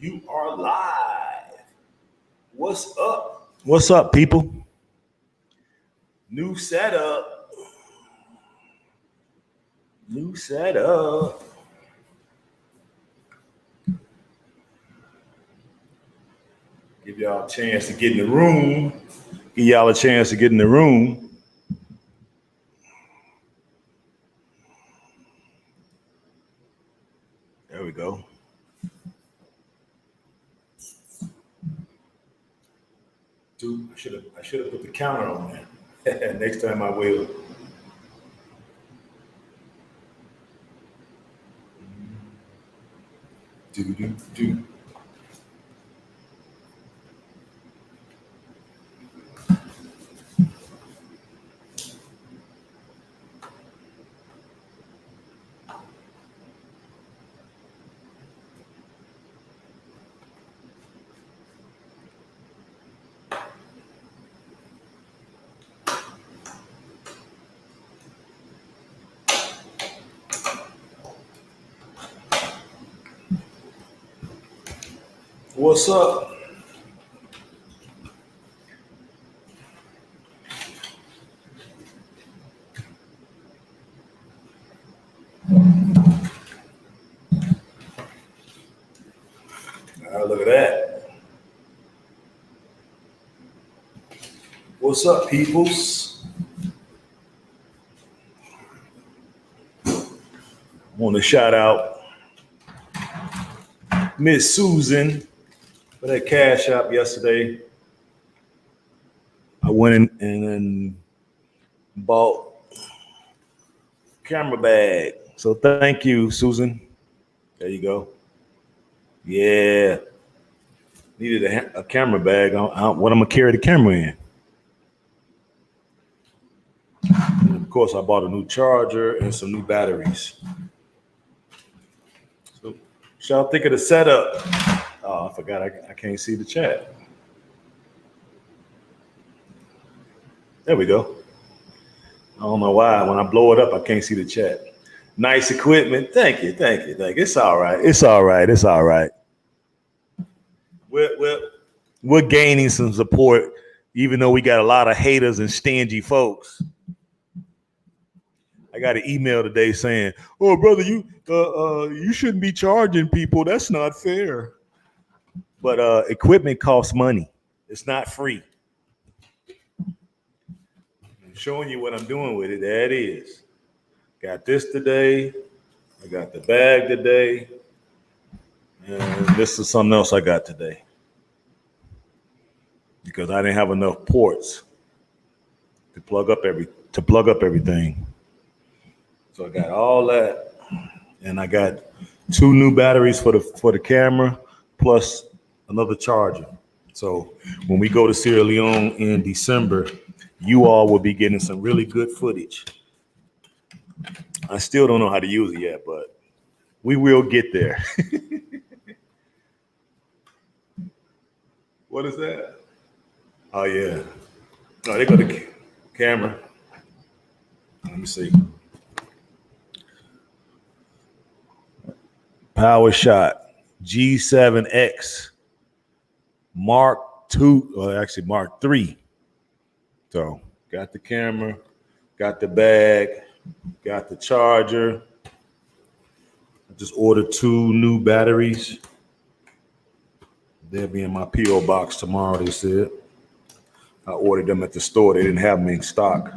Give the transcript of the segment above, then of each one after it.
You are live. What's up? What's up, people? New setup. New setup. Give y'all a chance to get in the room. Give y'all a chance to get in the room. There we go. Dude, I should have put the counter on there. Next time I will. Do. What's up? Look at that. What's up, peoples? I want to shout out Miss Susan for that cash app yesterday. I went in and bought a camera bag. So thank you, Susan. There you go. Yeah. Needed a camera bag. What I'm going to carry the camera in. And of course, I bought a new charger and some new batteries. So, what y'all think of the setup? Oh, I forgot I can't see the chat. There we go. I don't know why. When I blow it up, I can't see the chat. Nice equipment. Thank you. It's all right. We're gaining some support, even though we got a lot of haters and stingy folks. I got an email today saying, "Oh, brother, you shouldn't be charging people. That's not fair." But equipment costs money. It's not free. I'm showing you what I'm doing with it. There it is. Got this today. I got the bag today. And this is something else I got today. Because I didn't have enough ports to plug up everything. So I got all that, and I got 2 new batteries for the camera, plus another charger. So when we go to Sierra Leone in December, you all will be getting some really good footage. I still don't know how to use it yet, but we will get there. What is that? Oh yeah. Oh, they got the camera. Let me see. Power Shot G7X Mark II, or actually Mark III. So got the camera, got the bag, got the charger. I just ordered 2 new batteries. They'll be in my P.O. box tomorrow, they said. I ordered them at the store. They didn't have them in stock.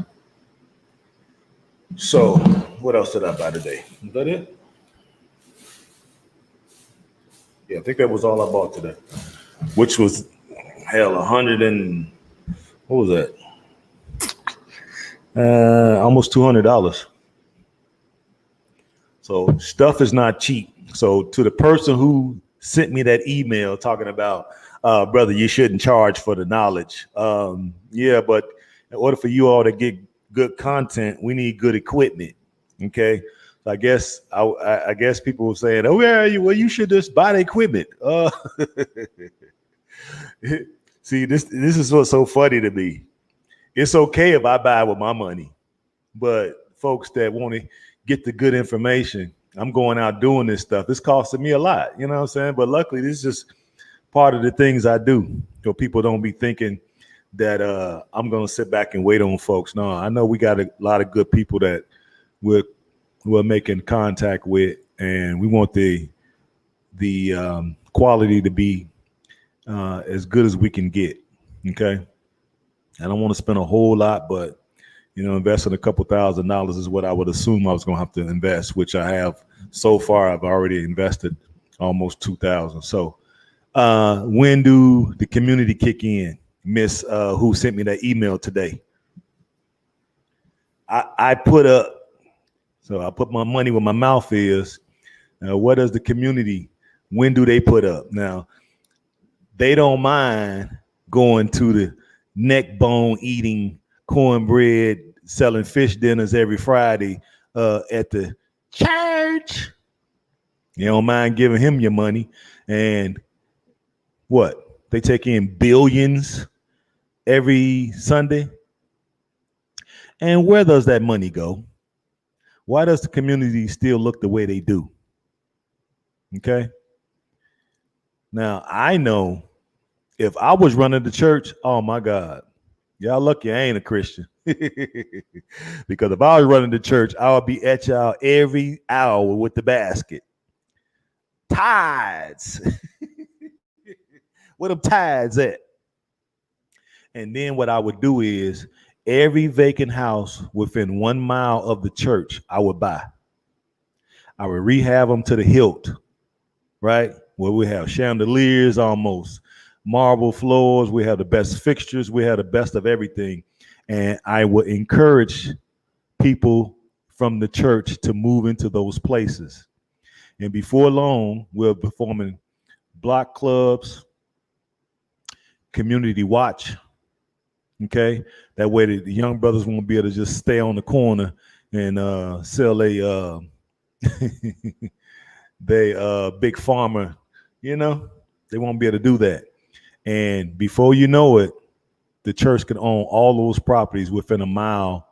So what else did I buy today? Is that it? Yeah, I think that was all I bought today, which was, hell, 100 and, what was that? Almost $200. So stuff is not cheap. So to the person who sent me that email talking about, brother, you shouldn't charge for the knowledge. Yeah, but in order for you all to get good content, we need good equipment. Okay. So I guess people were saying, "Oh yeah, you should just buy the equipment." See, this is what's so funny to me. It's okay if I buy with my money, but folks that want to get the good information, I'm going out doing this stuff. It's costing me a lot, you know what I'm saying? But luckily, this is just part of the things I do. So people don't be thinking that I'm gonna sit back and wait on folks. No, I know we got a lot of good people that we're making contact with, and we want the quality to be as good as we can get. Okay, I don't want to spend a whole lot, but investing a couple $1,000s is what I would assume I was gonna have to invest, which I have so far. I've already invested almost 2,000. So when do the community kick in? Miss who sent me that email today. I put my money where my mouth is. What does the community, when do they put up? Now, they don't mind going to the neck bone eating, cornbread, selling fish dinners every Friday at the church. You don't mind giving him your money. And what? They take in billions every Sunday. And where does that money go? Why does the community still look the way they do? Okay. Now, I know if I was running the church, oh my God, y'all lucky I ain't a Christian. Because if I was running the church, I would be at y'all every hour with the basket. Tithes. Where them tithes at? And then what I would do is every vacant house within 1 mile of the church, I would buy. I would rehab them to the hilt, right? Where we have chandeliers, almost marble floors. We have the best fixtures. We have the best of everything. And I would encourage people from the church to move into those places. And before long, we're performing block clubs, community watch. Okay, that way the young brothers won't be able to just stay on the corner and sell a they big farmer. They won't be able to do that. And before you know it, the church can own all those properties within a mile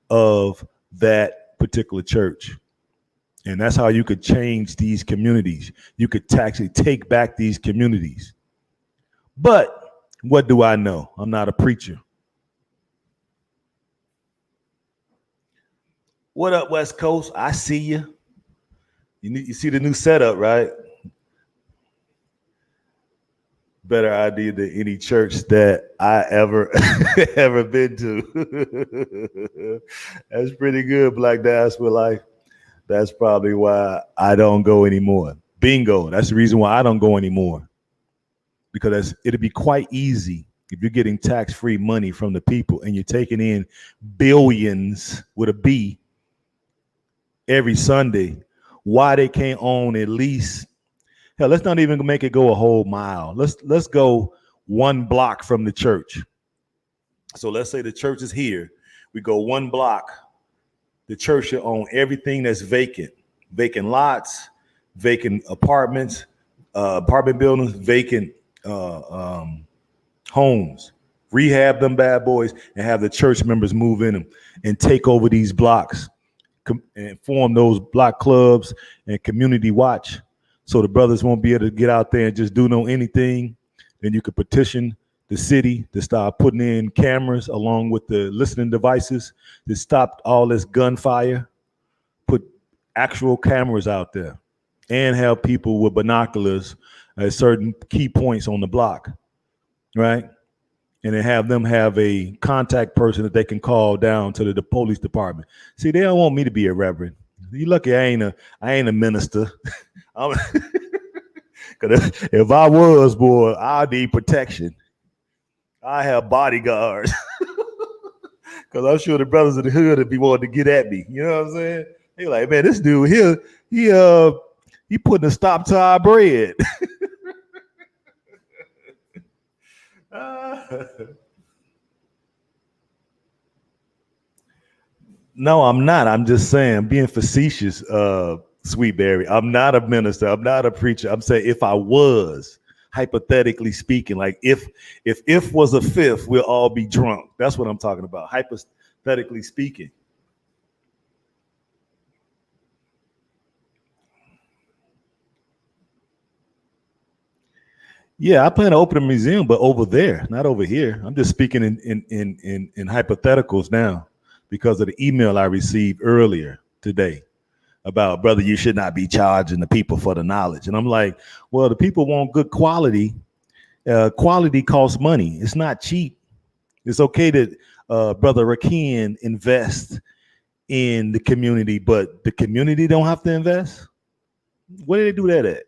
of that particular church. And that's how you could change these communities. You could actually take back these communities. But what do I know? I'm not a preacher. What up, West Coast? I see you. You see the new setup, right? Better idea than any church that I ever been to. That's pretty good, Black Diaspora Life. That's probably why I don't go anymore. Bingo. That's the reason why I don't go anymore. Because it'd be quite easy if you're getting tax-free money from the people and you're taking in billions with a B every Sunday, why they can't own at least, hell, let's not even make it go a whole mile. Let's go 1 block from the church. So let's say the church is here. We go 1 block. The church should own everything that's vacant lots, vacant apartments, apartment buildings, vacant homes. Rehab them bad boys and have the church members move in them and take over these blocks and form those block clubs and community watch, so the brothers won't be able to get out there and just do anything. Then you could petition the city to start putting in cameras along with the listening devices to stop all this gunfire. Put actual cameras out there and have people with binoculars at certain key points on the block, right? And then have them have a contact person that they can call down to the police department. See, they don't want me to be a reverend. You lucky I ain't a minister. Cause if I was, boy, I need protection. I have bodyguards. Cause I'm sure the brothers in the hood would be wanting to get at me. You know what I'm saying? They like, man, this dude here, he putting a stop to our bread. No, I'm not. I'm just saying, being facetious, Sweetberry. I'm not a minister. I'm not a preacher. I'm saying if I was, hypothetically speaking, like if was a fifth, we'll all be drunk. That's what I'm talking about. Hypothetically speaking. Yeah, I plan to open a museum, but over there, not over here. I'm just speaking in hypotheticals now because of the email I received earlier today about, brother, you should not be charging the people for the knowledge. And I'm like, well, the people want good quality. Quality costs money. It's not cheap. It's okay that brother Rakim invest in the community, but the community don't have to invest. Where do they do that at?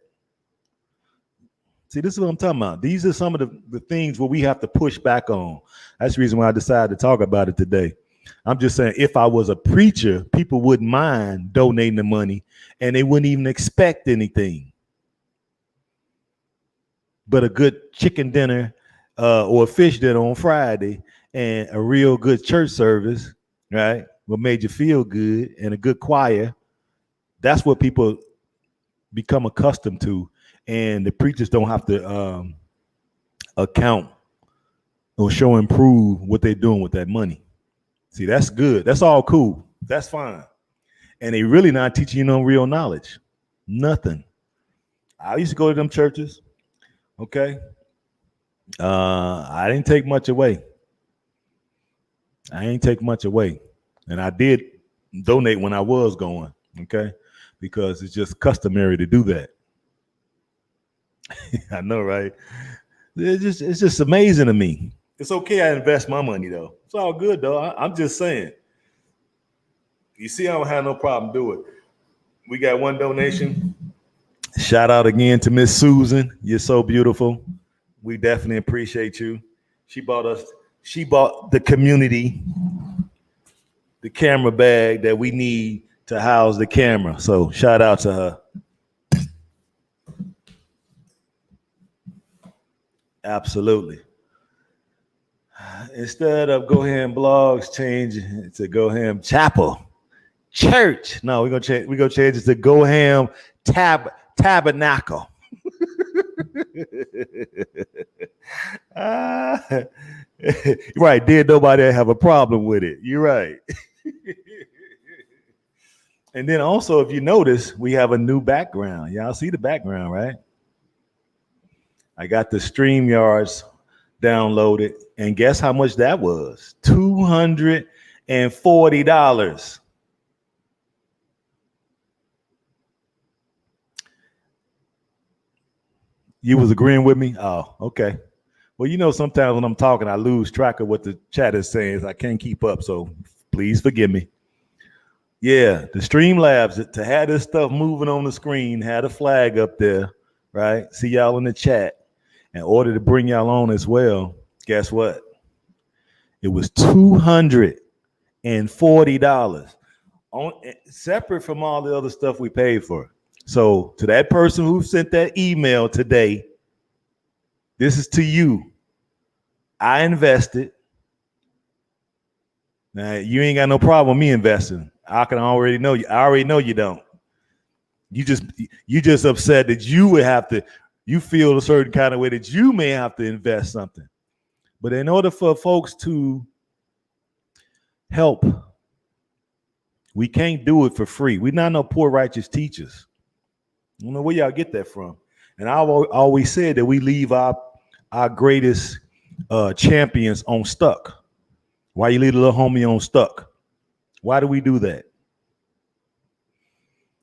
See, this is what I'm talking about. These are some of the things where we have to push back on. That's the reason why I decided to talk about it today. I'm just saying, if I was a preacher, people wouldn't mind donating the money and they wouldn't even expect anything but a good chicken dinner or a fish dinner on Friday and a real good church service, right? What made you feel good and a good choir. That's what people become accustomed to. And the preachers don't have to account or show and prove what they're doing with that money. See, that's good. That's all cool. That's fine. And they really not teaching you no real knowledge. Nothing. I used to go to them churches. Okay. I didn't take much away. I ain't take much away. And I did donate when I was going. Okay. Because it's just customary to do that. I know, right? It's just amazing to me. It's okay I invest my money though. It's all good though. I'm just saying. You see, I don't have no problem doing it. We got one donation. Shout out again to Miss Susan. You're so beautiful. We definitely appreciate you. She bought the community the camera bag that we need to house the camera. So shout out to her. Absolutely. Instead of Go Ham Blogs, change it to Go Ham Chapel Church. No, we're gonna change it to Go Ham Tabernacle. Right, did nobody have a problem with it? You're right. And then also, if you notice, we have a new background. Y'all see the background, right? I got the StreamYards downloaded, and guess how much that was? $240. You was agreeing with me? Oh, okay. Well, you know, sometimes when I'm talking, I lose track of what the chat is saying. I can't keep up, so please forgive me. Yeah, the Streamlabs, to have this stuff moving on the screen, had a flag up there, right? See y'all in the chat. In order to bring y'all on as well, guess what? It was $240 on separate from all the other stuff we paid for. So to that person who sent that email today, this is to you. I invested. Now you ain't got no problem with me investing. I can already know you. I already know you don't. You just upset that you would have to. You feel a certain kind of way that you may have to invest something. But in order for folks to help, we can't do it for free. We're not no poor righteous teachers. I don't know where y'all get that from. And I always said that we leave our greatest champions on stuck. Why you leave the little homie on stuck? Why do we do that?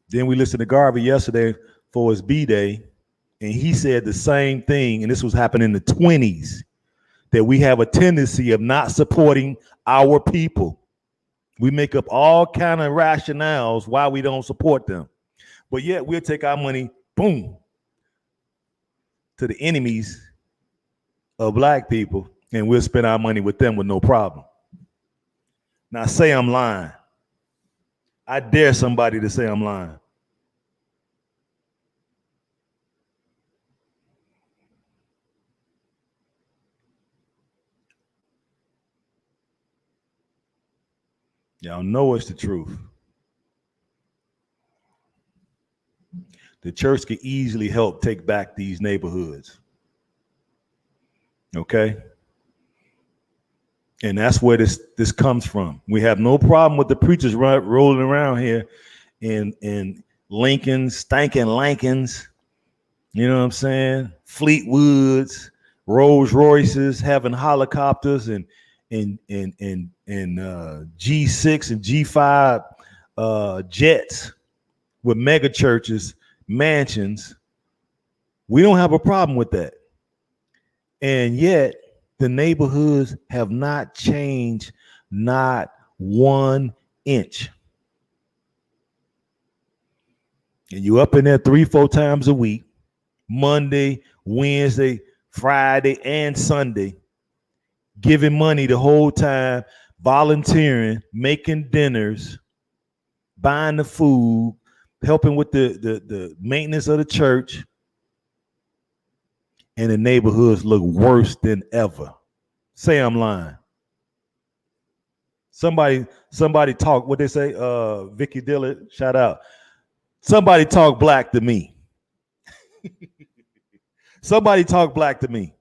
Then we listened to Garvey yesterday for his B-Day, and he said the same thing, and this was happening in the 20s, that we have a tendency of not supporting our people. We make up all kind of rationales why we don't support them. But yet we'll take our money, boom, to the enemies of black people, and we'll spend our money with them with no problem. Now say I'm lying. I dare somebody to say I'm lying. Y'all know it's the truth. The church could easily help take back these neighborhoods. Okay? And that's where this comes from. We have no problem with the preachers rolling around here in Lincolns, stinking Lincolns, You know what I'm saying? Fleetwoods, Rolls Royces, having helicopters and G6 and G5 jets with mega churches, mansions. We don't have a problem with that. And yet the neighborhoods have not changed, not 1 inch. And you up in there 3-4 times a week, Monday, Wednesday, Friday, and Sunday, giving money the whole time, volunteering, making dinners, buying the food, helping with the maintenance of the church, and the neighborhoods look worse than ever. Say I'm lying. Somebody talk, what they say, Vicky Dillard, shout out. Somebody talk black to me. Somebody talk black to me.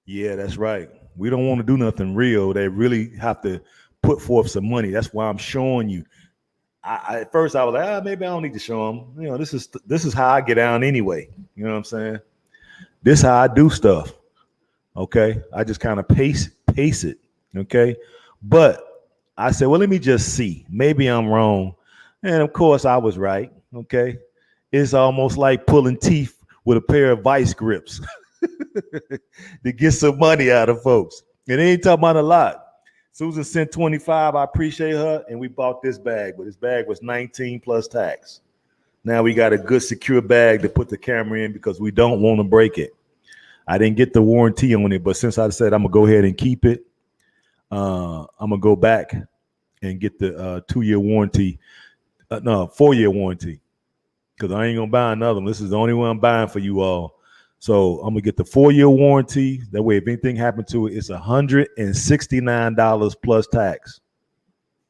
Yeah, that's right. We don't want to do nothing real. They really have to put forth some money. That's why I'm showing you. At first I was like, maybe I don't need to show them. You know, this is how I get down anyway. You know what I'm saying? This is how I do stuff. Okay, I just kind of pace it. Okay, but I said, well, let me just see. Maybe I'm wrong, and of course I was right. Okay, it's almost like pulling teeth with a pair of vice grips to get some money out of folks. And they ain't talking about a lot. Susan sent 25. I appreciate her, and we bought this bag, but this bag was 19 plus tax. Now we got a good secure bag to put the camera in because we don't want to break it. I didn't get the warranty on it, but since I said I'm gonna go ahead and keep it, I'm gonna go back and get the 2-year warranty, no 4-year warranty, because I ain't gonna buy another one. This is the only one I'm buying for you all. So I'm gonna get the 4-year warranty. That way, if anything happened to it, it's $169 plus tax,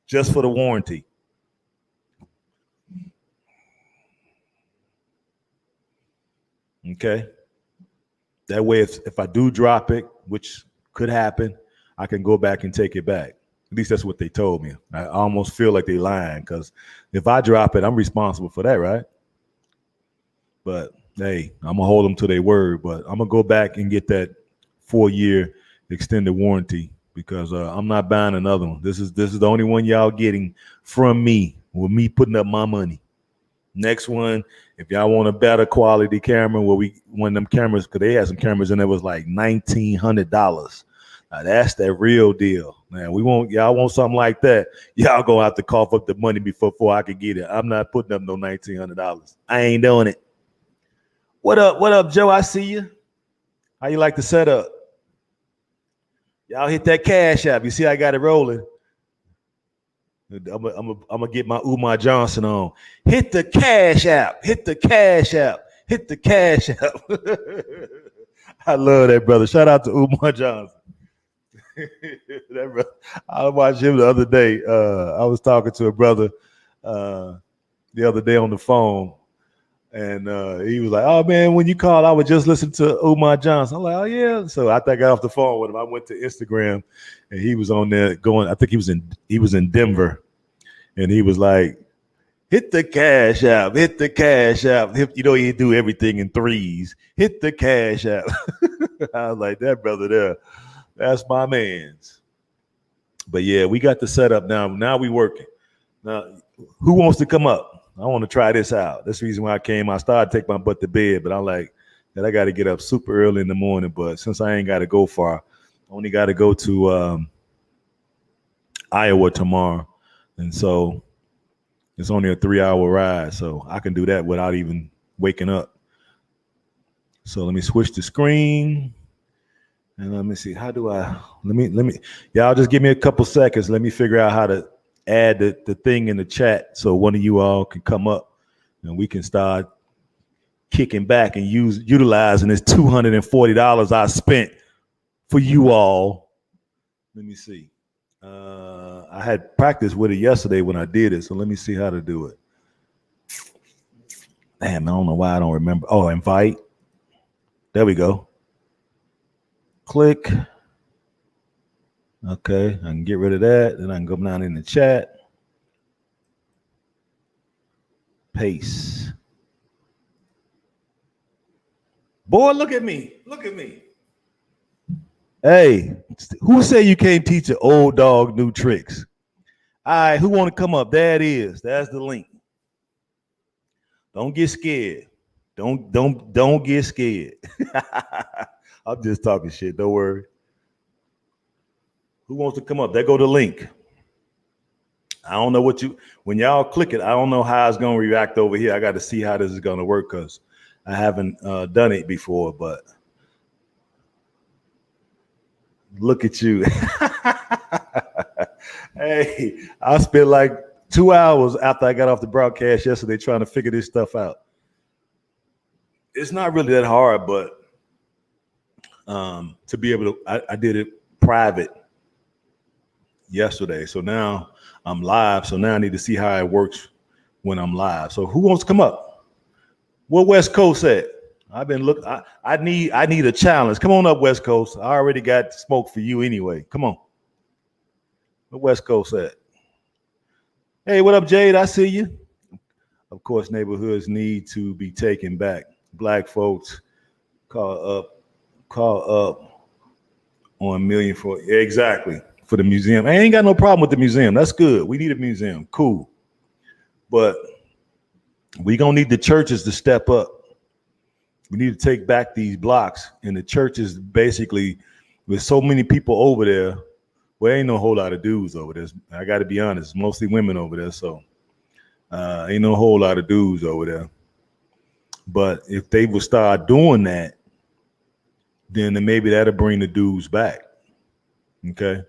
just for the warranty. Okay. That way, if I do drop it, which could happen, I can go back and take it back. At least that's what they told me. I almost feel like they're lying because if I drop it, I'm responsible for that, right? But hey, I'm gonna hold them to their word. But I'm gonna go back and get that 4-year extended warranty because I'm not buying another one. This is the only one y'all getting from me with me putting up my money. Next one, if y'all want a better quality camera, one of them cameras, because they had some cameras and it was like $1,900. Now that's that real deal. Man, y'all want something like that. Y'all gonna have to cough up the money before I can get it. I'm not putting up no $1,900. I ain't doing it. What up, Joe? I see you. How you like the setup? Y'all hit that cash app. You see I got it rolling. I'm gonna get my Umar Johnson on. Hit the cash app. Hit the cash app. Hit the cash app. I love that brother. Shout out to Umar Johnson. That brother, I watched him the other day. I was talking to a brother the other day on the phone, and he was like, "Oh man, when you called, I was just listening to Umar Johnson." I'm like, "Oh yeah." So I got off the phone with him. I went to Instagram, and he was on there going. I think he was in Denver, and he was like, "Hit the cash app, hit the cash app." You know, he do everything in threes. Hit the cash app. I was like, that brother there, that's my man's. But yeah, we got the setup now. Now we working. Now, who wants to come up? I want to try this out. That's the reason why I came. I started to take my butt to bed, but I'm like, that I got to get up super early in the morning. But since I ain't got to go far, I only got to go to Iowa tomorrow. And so it's only a 3-hour ride. So I can do that without even waking up. So let me switch the screen. And let me see. How do I let me y'all just give me a couple seconds. Let me figure out how to add the thing in the chat so one of you all can come up and we can start kicking back and utilizing this $240 I spent for you all. Let me see. I had practice with it yesterday when I did it, so let me see how to do it. Damn, I don't know why I don't remember. Oh, invite. There we go. Click. Okay, I can get rid of that. Then I can go down in the chat. Pace. Boy, look at me. Look at me. Hey, who said you can't teach an old dog new tricks? All right, who want to come up? There it is. That's the link. Don't get scared. Don't get scared. I'm just talking shit. Don't worry. Who wants to come up? There go the link. I don't know when y'all click it, I don't know how it's gonna react over here. I got to see how this is gonna work because I haven't done it before, but look at you. Hey, I spent like 2 hours after I got off the broadcast yesterday trying to figure this stuff out. It's not really that hard, but to be able to, I did it private yesterday. So now I'm live. So now I need to see how it works when I'm live. So who wants to come up? Where West Coast at? I've been looking. I need a challenge. Come on up, West Coast. I already got smoke for you anyway. Come on. Where West Coast at? Hey, what up, Jade? I see you. Of course, neighborhoods need to be taken back. Black folks call up on million for exactly for the museum. I ain't got no problem with the museum. That's good. We need a museum. Cool. But we gonna need the churches to step up. We need to take back these blocks, and the churches basically, with so many people over there, well, ain't no whole lot of dudes over there. I got to be honest, mostly women over there, so ain't no whole lot of dudes over there. But if they would start doing that, then maybe that'll bring the dudes back. Okay,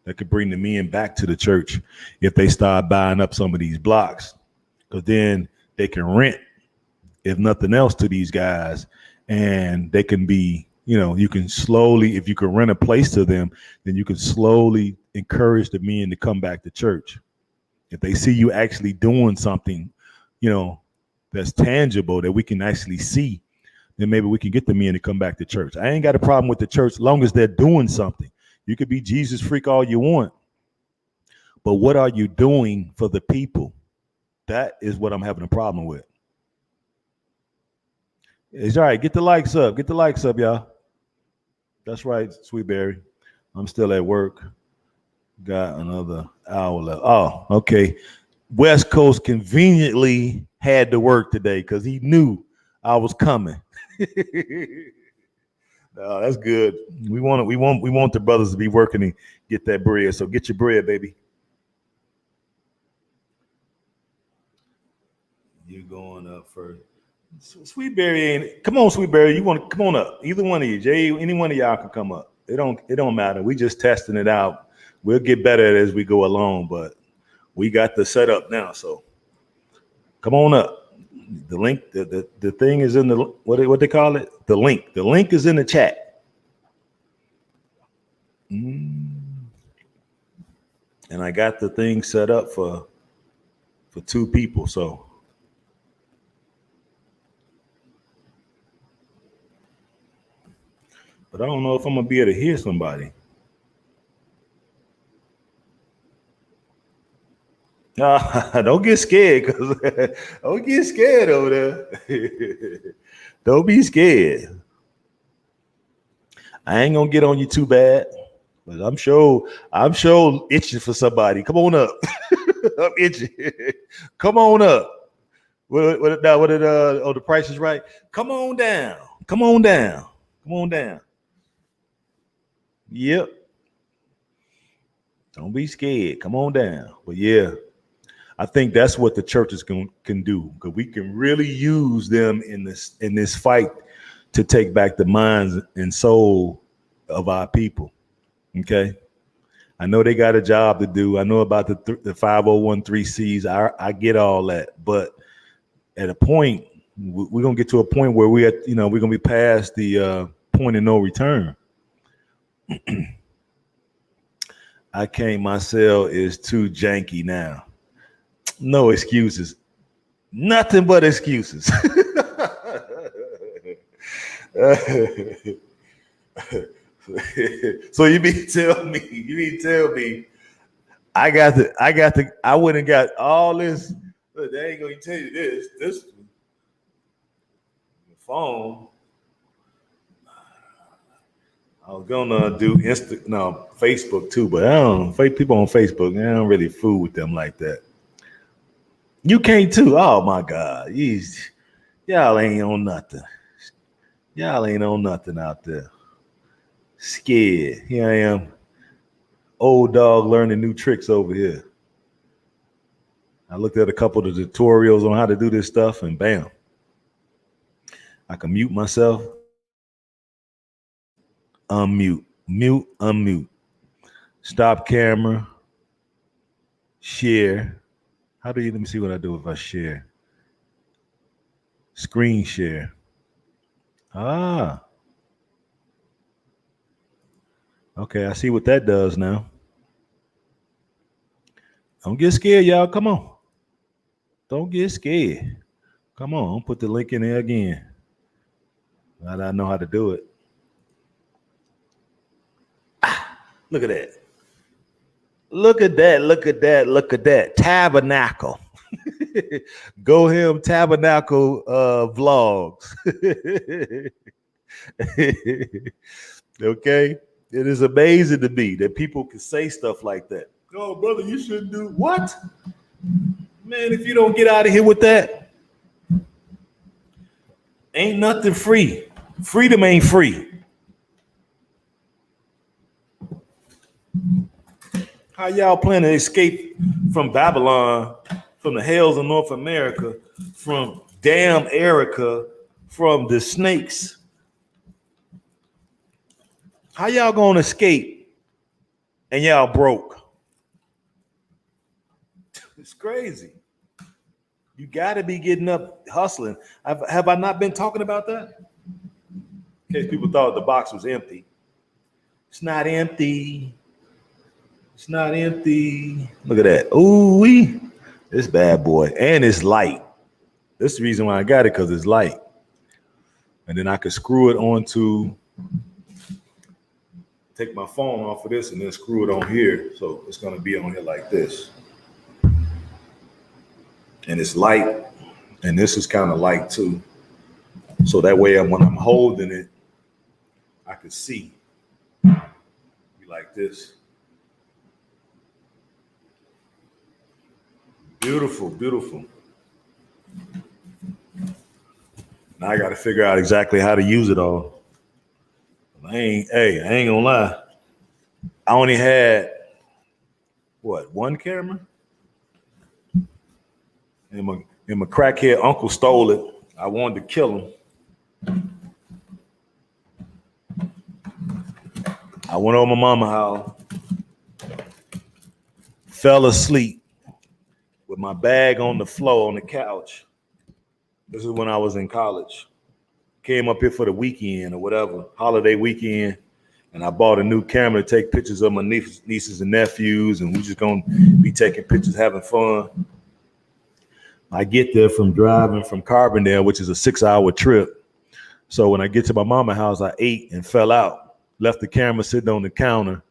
that could bring the men back to the church if they start buying up some of these blocks, because then they can rent, if nothing else, to these guys, and they can be, you can slowly, if you can rent a place to them, then you can slowly encourage the men to come back to church. If they see you actually doing something, that's tangible that we can actually see, then maybe we can get the men to come back to church. I ain't got a problem with the church as long as they're doing something. You could be Jesus freak all you want, but what are you doing for the people? That is what I'm having a problem with. It's all right. Get the likes up. Get the likes up, y'all. That's right, Sweetberry. I'm still at work. Got another hour left. Oh, okay. West Coast conveniently had to work today because he knew I was coming. Oh, that's good. We want the brothers to be working and get that bread. So get your bread, baby. You going up first. Sweetberry ain't. Come on, Sweetberry. You want to come on up? Either one of you, Jay. Any one of y'all can come up. It don't matter. We just testing it out. We'll get better at it as we go along. But we got the setup now. So come on up. The link, the thing is in the what they call it. The link. The link is in the chat. And I got the thing set up for 2 people. So. But I don't know if I'm gonna be able to hear somebody. Don't get scared, cause don't get scared over there. Don't be scared. I ain't gonna get on you too bad, but I'm sure itching for somebody. Come on up. I'm itching. Come on up. What the price is right. Come on down. Come on down. Come on down. Yep. Don't be scared. Come on down. But yeah, I think that's what the churches can do, because we can really use them in this fight to take back the minds and soul of our people. Okay. I know they got a job to do. I know about the 501(c)(3)s. I get all that, but at a point, we're gonna get to a point where we're gonna be past the point of no return. I can't. My cell is too janky now. No excuses. Nothing but excuses. So you mean tell me I went and got all this. But they ain't gonna tell you this. This phone. I was gonna do Facebook too, but I don't. People on Facebook, I don't really fool with them like that. You can't too. Oh my God, y'all ain't on nothing. Y'all ain't on nothing out there. Scared. Here I am, old dog learning new tricks over here. I looked at a couple of the tutorials on how to do this stuff, and bam, I can mute myself, unmute, stop camera, share. How do you, let me see what I do if I share. Screen share. Ah, okay, I see what that does now. Don't get scared, y'all. Come on. Don't get scared. Come on, I'll put the link in there again. Now that I know how to do it. Look at that. Look at that. Look at that. Look at that. Tabernacle. Go H.A.M Tabernacle vlogs. Okay. It is amazing to me that people can say stuff like that. Oh, brother, you shouldn't do what? Man, if you don't get out of here with that, ain't nothing free. Freedom ain't free. How y'all plan to escape from Babylon, from the hells of North America, from damn Erica, from the snakes? How y'all gonna escape and y'all broke? It's crazy. You gotta be getting up, hustling. Have I not been talking about that? In case people thought the box was empty. It's not empty. It's not empty. Look at that. Ooh-wee. This bad boy. And it's light. This is the reason why I got it, because it's light. And then I could screw it onto, take my phone off of this and then screw it on here. So it's going to be on here like this. And it's light. And this is kind of light too. So that way when I'm holding it, I can see. Be like this. Beautiful, beautiful. Now I got to figure out exactly how to use it all. I ain't gonna lie. I only had one camera? And my crackhead uncle stole it. I wanted to kill him. I went over my mama's house, fell asleep with my bag on the floor on the couch. This is when I was in college. Came up here for the weekend or whatever, holiday weekend, and I bought a new camera to take pictures of my nieces and nephews, and we just gonna be taking pictures, having fun. I get there from driving from Carbondale, which is a 6-hour trip. So when I get to my mama's house, I ate and fell out, left the camera sitting on the counter,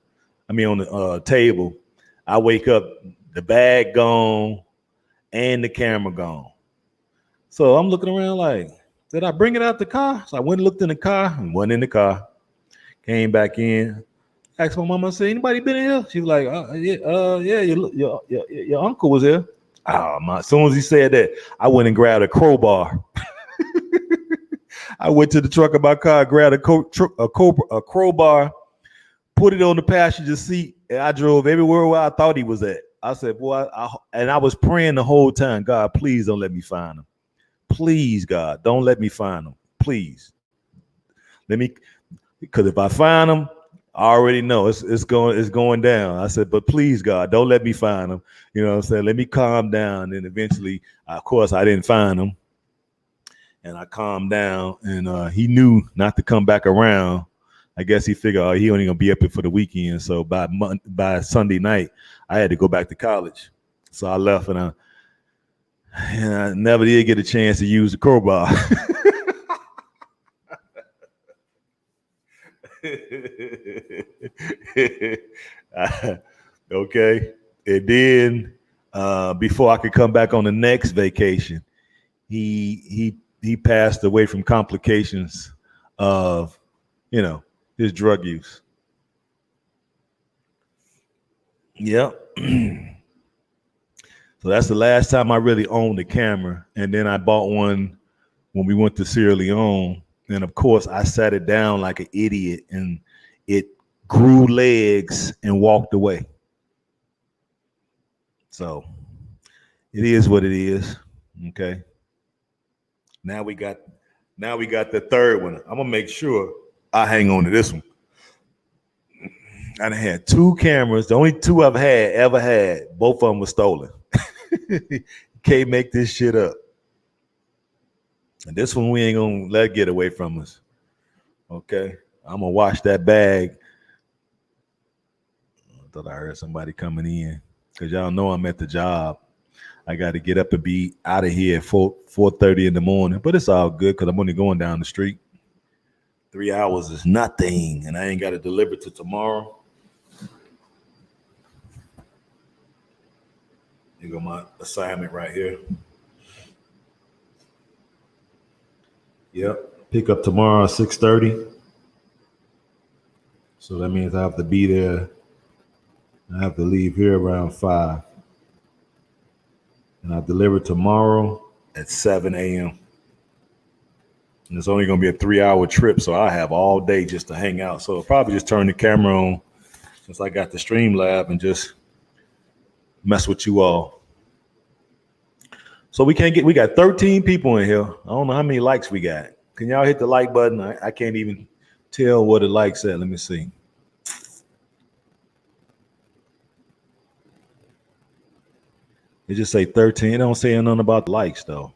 on the table. I wake up, the bag gone and the camera gone. So I'm looking around like, did I bring it out the car? So I went and looked in the car and wasn't in the car. Came back in, asked my mama, I said, anybody been in here? She was like, yeah, your uncle was here. As soon as he said that, I went and grabbed a crowbar. I went to the trunk of my car, grabbed a crowbar, put it on the passenger seat, and I drove everywhere where I thought he was at. I said, boy, and I was praying the whole time, God, please don't let me find him. Please, God, don't let me find him. Please. Because if I find him, I already know it's going down. I said, but please, God, don't let me find him. You know what I'm saying? Let me calm down. And eventually, of course, I didn't find him. And I calmed down, and he knew not to come back around. I guess he figured, he only gonna be up here for the weekend. So by Sunday night, I had to go back to college. So I left, and I never did get a chance to use the crowbar. Okay. And then before I could come back on the next vacation. He passed away from complications of, his drug use. Yep. So that's the last time I really owned a camera. And then I bought one when we went to Sierra Leone. And of course, I sat it down like an idiot and it grew legs and walked away. So it is what it is. Okay. Now we got the third one. I'm gonna make sure I hang on to this one. I had two cameras. The only two I've ever had. Both of them were stolen. Can't make this shit up. And this one we ain't gonna let get away from us. Okay. I'm gonna wash that bag. I thought I heard somebody coming in. Cause y'all know I'm at the job. I got to get up and be out of here at 4:30 in the morning. But it's all good because I'm only going down the street. 3 hours is nothing. And I ain't got to deliver to tomorrow. Here go my assignment right here. Yep. Pick up tomorrow at 6:30. So that means I have to be there. I have to leave here around 5. And I deliver tomorrow at 7 a.m. And it's only going to be a 3-hour trip, so I have all day just to hang out. So I'll probably just turn the camera on since I got the Streamlab and just mess with you all. So we got 13 people in here. I don't know how many likes we got. Can y'all hit the like button? I can't even tell what the likes at. Let me see. It just say 13. It don't say nothing about the likes though.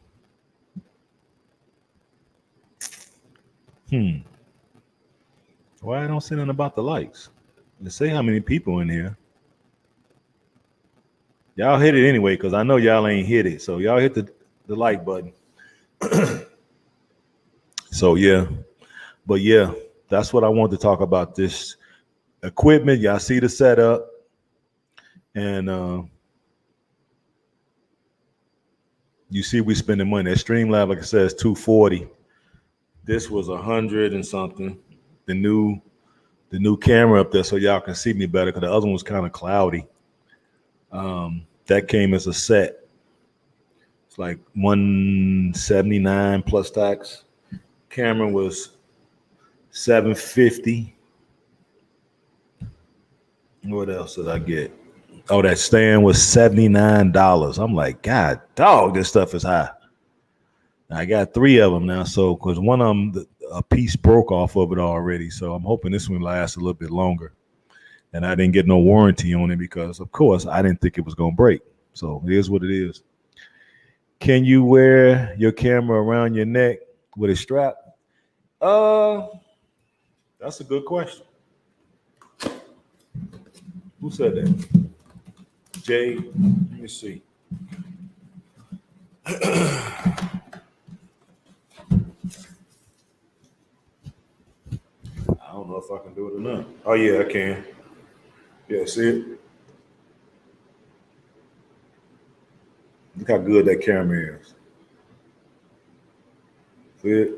Why I don't say nothing about the likes? Let's say how many people in here. Y'all hit it anyway, because I know y'all ain't hit it. So y'all hit the like button. So yeah. But yeah, that's what I want to talk about. This equipment. Y'all see the setup. And you see we spending money. That Streamlab, like I said, is $240. This was $100 and something. The new camera up there so y'all can see me better because the other one was kind of cloudy. That came as a set. It's like $179 plus tax. Camera was $750. What else did I get? Oh, that stand was $79. I'm like, God, dog, this stuff is high. I got 3 of them now, so because one of them, a piece broke off of it already, so I'm hoping this one lasts a little bit longer. And I didn't get no warranty on it because, of course, I didn't think it was gonna break. So it is what it is. Can you wear your camera around your neck with a strap? That's a good question. Who said that? Jay, let me see. I don't know if I can do it or not. Oh yeah, I can. Yeah, see it? Look how good that camera is. See it?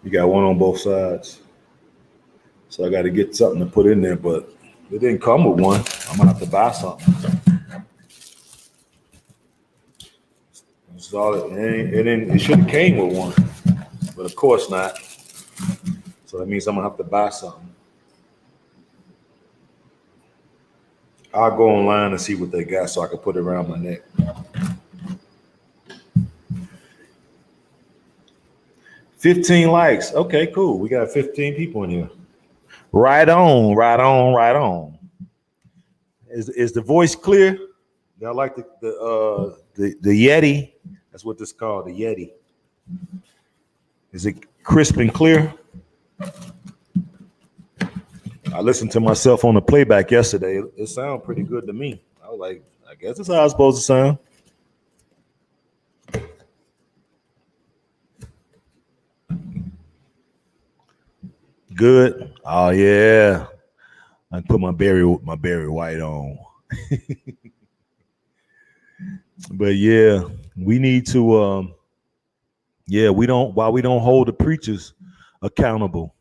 You got one on both sides. So I got to get something to put in there, but it didn't come with one. I'm gonna have to buy something. It's all it should have came with one, but of course not. So that means I'm gonna have to buy something. I'll go online and see what they got so I can put it around my neck. 15 likes. Okay, cool. We got 15 people in here. Right on, right on, right on. Is the voice clear? Y'all like the Yeti? That's what this is called, the Yeti. Is it crisp and clear? I listened to myself on the playback yesterday. It sounded pretty good to me. I was like, I guess that's how it's supposed to sound. Good. Oh yeah. I put my Barry White on. But yeah, we need to yeah, we don't while we don't hold the preachers accountable,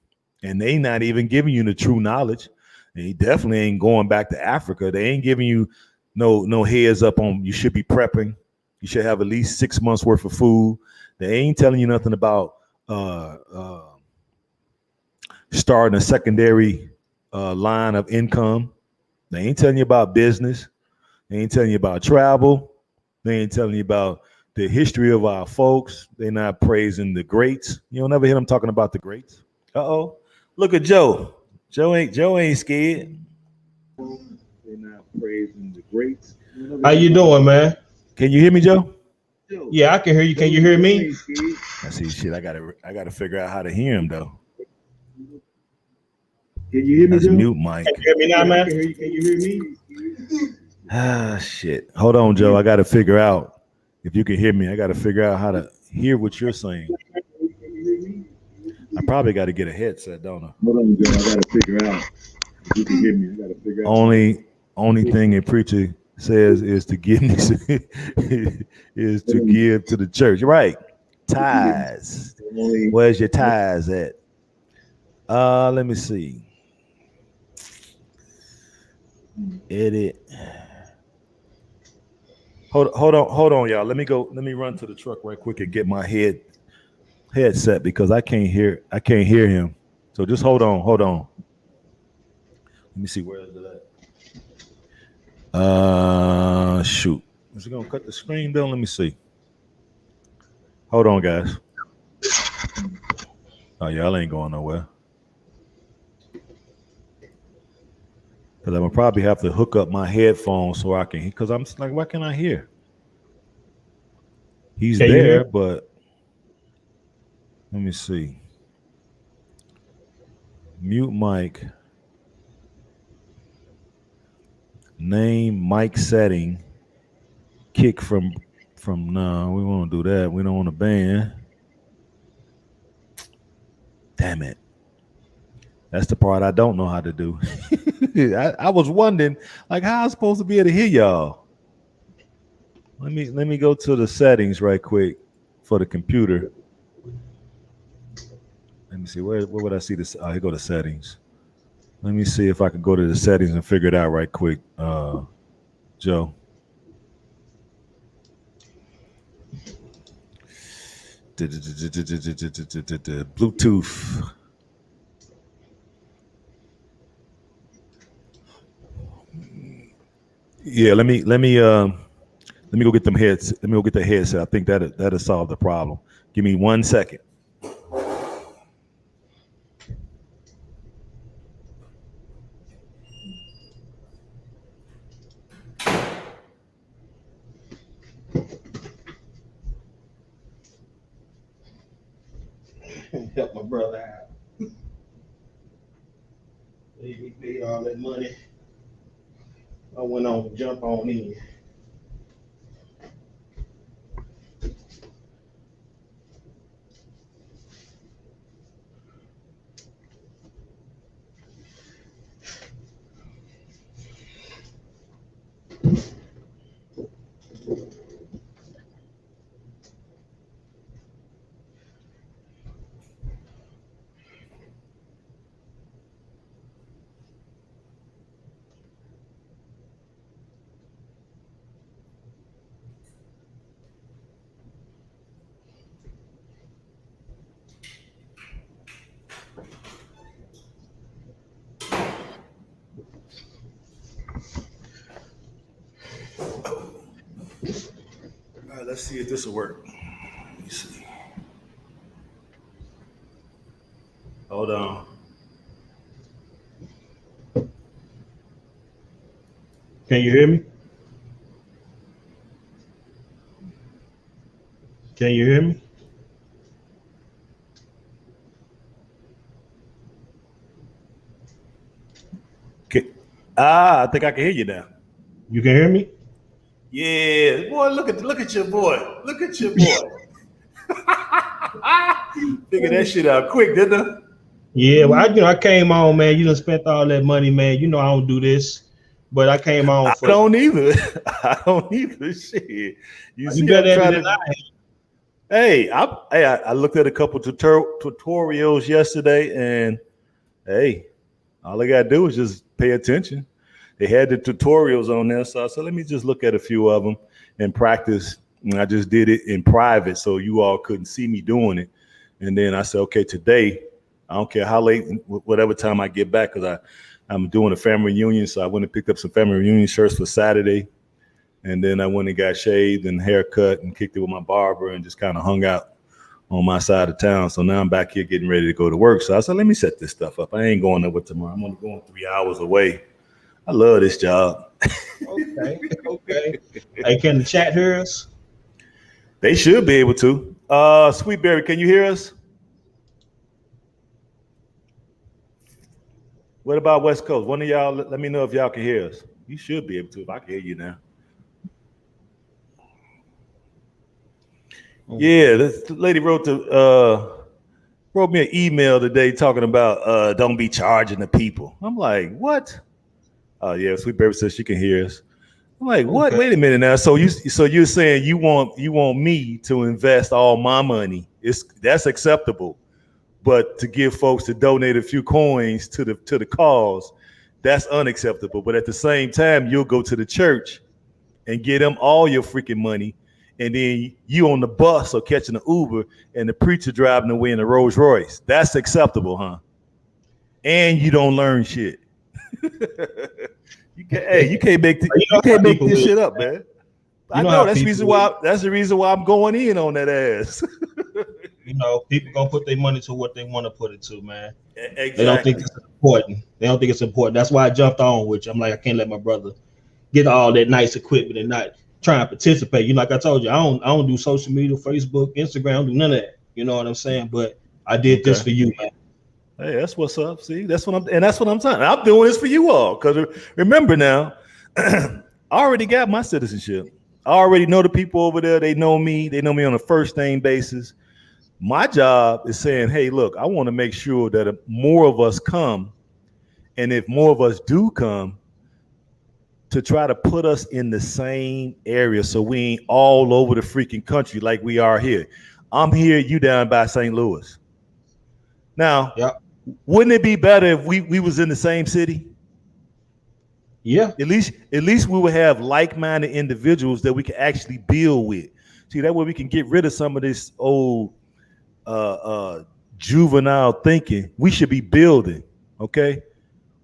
and they not even giving you the true knowledge. They definitely ain't going back to Africa. They ain't giving you no heads up on you should be prepping. You should have at least 6 months worth of food. They ain't telling you nothing about uh, uh, starting a secondary line of income. They ain't telling you about business. They ain't telling you about travel. They ain't telling you about the history of our folks. They're not praising the greats. You don't ever hear them talking about the greats. Uh-oh. Look at Joe. Joe ain't scared. They're not praising the greats. How you doing, man? Can you hear me, Joe? Yeah, I can hear you. Can you hear me? I see shit. I gotta figure out how to hear him though. Can you hear me? That's Joe? mute mic. Can you hear me now, man? Can you hear me? Ah shit. Hold on, Joe. I gotta figure out if you can hear me. I gotta figure out how to hear what you're saying. I probably got to get a headset, don't I? Hold on, Joe. I gotta figure out if you can hear me. I gotta figure out. Only thing a preacher says is to give is to give to the church. Right. Tithes. Where's your tithes at? Let me see. Edit. Hold on, y'all. Let me run to the truck right quick and get my headset because I can't hear him. So just hold on. Let me see where is it at. Shoot. Is it gonna cut the screen down? Let me see. Hold on, guys. Oh, y'all ain't going nowhere. Because I'm gonna probably have to hook up my headphones so I can. Because I'm like, why can't I hear? He's Can you there, hear? but let me see. Mute mic. Name mic setting. Kick from. No, we won't do that. We don't want to ban. Damn it. That's the part I don't know how to do. I was wondering, like, how I'm supposed to be able to hear y'all. Let me go to the settings right quick for the computer. Let me see where would I see this? Oh, here go to settings. Let me see if I can go to the settings and figure it out right quick, Joe. Bluetooth. Yeah, let me go get them heads. Let me go get the headset. I think that'll solve the problem. Give me 1 second. Help my brother out. He paid all that money. I went on to jump on in. All right, let's see if this will work. Let me see. Hold on. Can you hear me? Can you hear me? Okay. I think I can hear you now. You can hear me? Yeah, boy, look at your boy. Look at your boy. Figure that shit out quick, didn't I? Yeah, well, I came on, man. You done spent all that money, man. You know I don't do this. but I came on I for don't either. I don't either. Shit. You see, better I'm at it trying than to. I am. I looked at a couple tutorials yesterday, and hey, all I gotta do is just pay attention. They had the tutorials on there, so I said, let me just look at a few of them and practice. And I just did it in private, so you all couldn't see me doing it. And then I said, okay, today, I don't care how late, whatever time I get back, because I'm doing a family reunion, so I went and picked up some family reunion shirts for Saturday. And then I went and got shaved and haircut and kicked it with my barber and just kind of hung out on my side of town. So now I'm back here getting ready to go to work. So I said, let me set this stuff up. I ain't going nowhere tomorrow. I'm only going 3 hours away. I love this job. Okay, okay. Hey, can the chat hear us? They should be able to. Sweetberry, can you hear us? What about West Coast? One of y'all, let me know if y'all can hear us. You should be able to if I can hear you now. Yeah, this lady wrote me an email today talking about don't be charging the people. I'm like, what? Oh yeah, Sweetberry says she can hear us. I'm like, what? Okay. Wait a minute now. So you're saying you want me to invest all my money? That's acceptable, but to give folks to donate a few coins to the cause, that's unacceptable. But at the same time, you'll go to the church and get them all your freaking money, and then you on the bus or catching an Uber, and the preacher driving away in a Rolls Royce. That's acceptable, huh? And you don't learn shit. You can't make this shit up, man. I know that's the reason why I'm going in on that ass. You know, people gonna put their money to what they want to put it to, man. Exactly. They don't think it's important. That's why I jumped on with you. I'm like, I can't let my brother get all that nice equipment and not try and participate. You know, like I told you, I don't do social media, Facebook, Instagram, I don't do none of that. You know what I'm saying? But I did this for you, man. Hey, that's what's up. See, that's what I'm saying. I'm doing this for you all. Because remember now, I already got my citizenship. I already know the people over there. They know me. They know me on a first name basis. My job is saying, hey, look, I want to make sure that more of us come. And if more of us do come, to try to put us in the same area so we ain't all over the freaking country like we are here. I'm here, you down by St. Louis. Now, wouldn't it be better if we was in the same city? Yeah. At least we would have like-minded individuals that we can actually build with. See, that way we can get rid of some of this old juvenile thinking. We should be building, okay?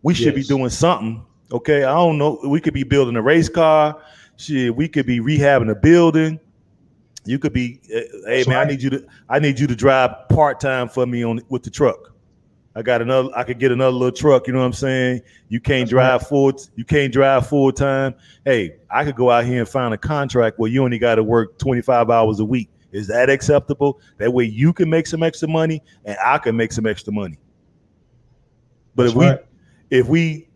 We should be doing something, okay? I don't know. We could be building a race car. Shit, we could be rehabbing a building. You could be, hey man, right. I need you to drive part-time for me with the truck. I could get another little truck, you know what I'm saying? You can't drive full time. Hey, I could go out here and find a contract where you only got to work 25 hours a week. Is that acceptable? That way you can make some extra money and I can make some extra money. But if we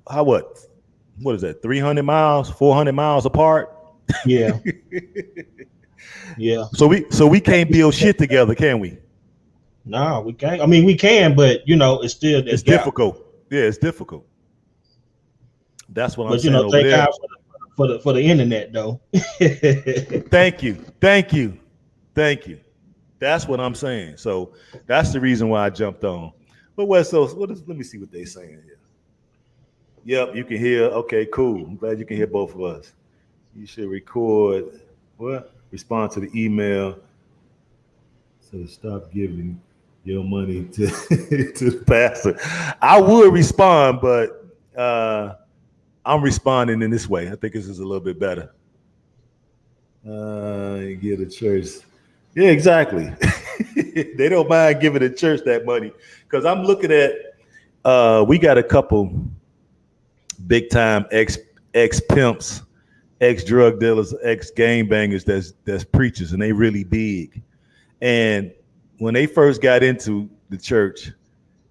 what is that? 300 miles, 400 miles apart? Yeah. Yeah. So we can't build shit together, can we? No, we can't. I mean, we can, but you know, it's still difficult. Yeah, it's difficult. That's what I'm saying over thank there. God for the internet, though. Thank you. That's what I'm saying. So that's the reason why I jumped on. But let me see what they're saying here. Yep, you can hear. Okay, cool. I'm glad you can hear both of us. You should record. What? Respond to the email. So stop giving your money to the pastor. I would respond, but I'm responding in this way. I think this is a little bit better. Give the church. Yeah, exactly. They don't mind giving the church that money because I'm looking at. We got a couple big time ex pimps, ex drug dealers, ex gang bangers that's preachers, and they really big. And when they first got into the church,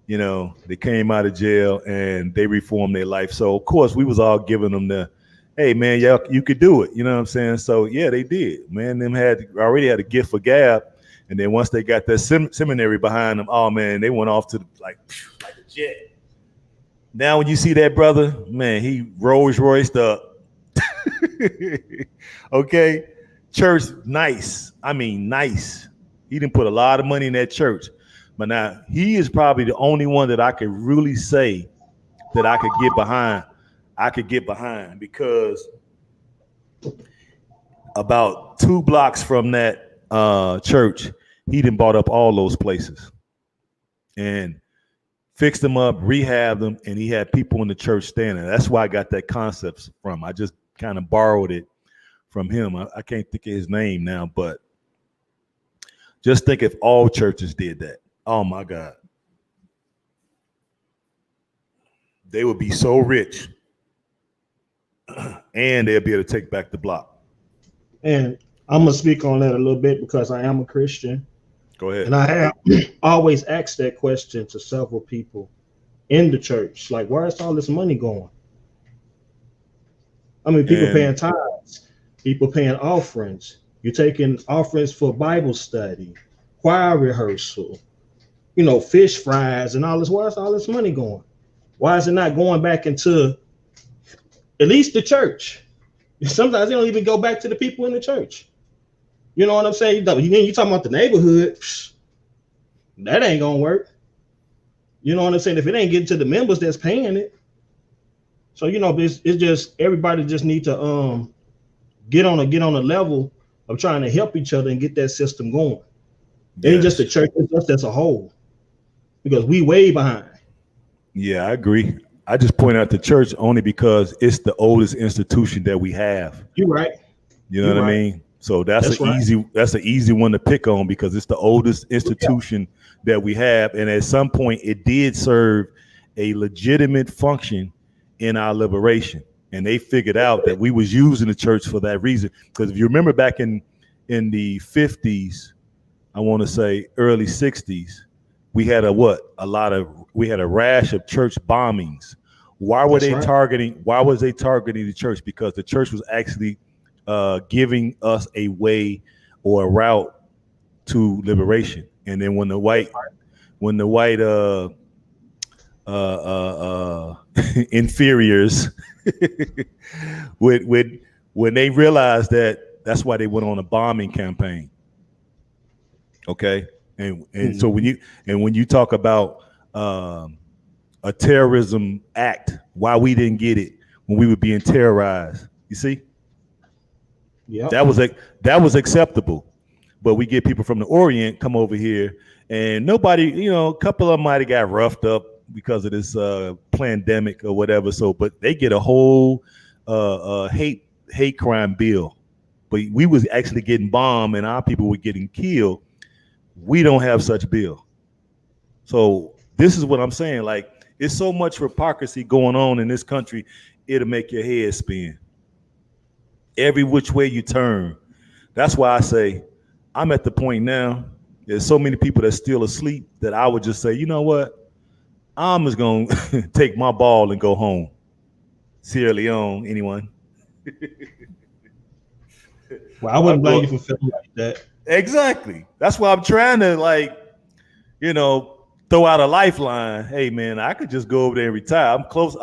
you know, they came out of jail and they reformed their life. So of course we was all giving them the, hey man, y'all, you could do it. You know what I'm saying? So yeah, they did. Man, them already had a gift for gab. And then once they got that seminary behind them, oh man, they went off to like a jet. Now, when you see that brother, man, he Rolls Royced up. Okay, church nice. I mean, nice. He didn't put a lot of money in that church, but now he is probably the only one that I could really say that I could get behind. I could get behind because about 2 blocks from that church, he done bought up all those places and fixed them up, rehabbed them, and he had people in the church standing. That's why I got that concept from. I just kind of borrowed it from him. I can't think of his name now, but just think if all churches did that. Oh my God. They would be so rich and they'll be able to take back the block. And I'm gonna speak on that a little bit because I am a Christian. Go ahead. And I have always asked that question to several people in the church. Like, where's all this money going? I mean, people paying tithes, people paying offerings. You're taking offerings for Bible study, choir rehearsal, fish fries and all this. Where's all this money going? Why is it not going back into at least the church? Sometimes they don't even go back to the people in the church. You know what I'm saying? You talking about the neighborhood, that ain't gonna work. You know what I'm saying? If it ain't getting to the members that's paying it. So it's just everybody just need to get on a level of trying to help each other and get that system going. Yes. Ain't just the church, it's just as a whole. Because we way behind. Yeah, I agree. I just point out the church only because it's the oldest institution that we have. You're right. You know what I mean? So that's an easy one to pick on because it's the oldest institution that we have. And at some point it did serve a legitimate function in our liberation. And they figured out that we was using the church for that reason. Because if you remember back in the 50s, I want to say early 60s, we had a rash of church bombings. Why was they targeting the church? Because the church was actually giving us a way or a route to liberation. And then when the white inferiors when they realized that's why they went on a bombing campaign. Okay. And so when you talk about a terrorism act, why we didn't get it when we were being terrorized, you see? Yeah, that was acceptable, but we get people from the Orient come over here, and nobody, a couple of them might have got roughed up because of this pandemic or whatever. So, but they get a whole hate crime bill, but we was actually getting bombed, and our people were getting killed. We don't have such bill. So this is what I'm saying. Like, it's so much hypocrisy going on in this country, it'll make your head spin. Every which way you turn. That's why I say I'm at the point now, there's so many people that's still asleep that I would just say, you know what? I'm just going to take my ball and go home. Sierra Leone, anyone? Well, I wouldn't blame you for feeling like that. Exactly. That's why I'm trying to, throw out a lifeline. Hey, man, I could just go over there and retire. I'm close.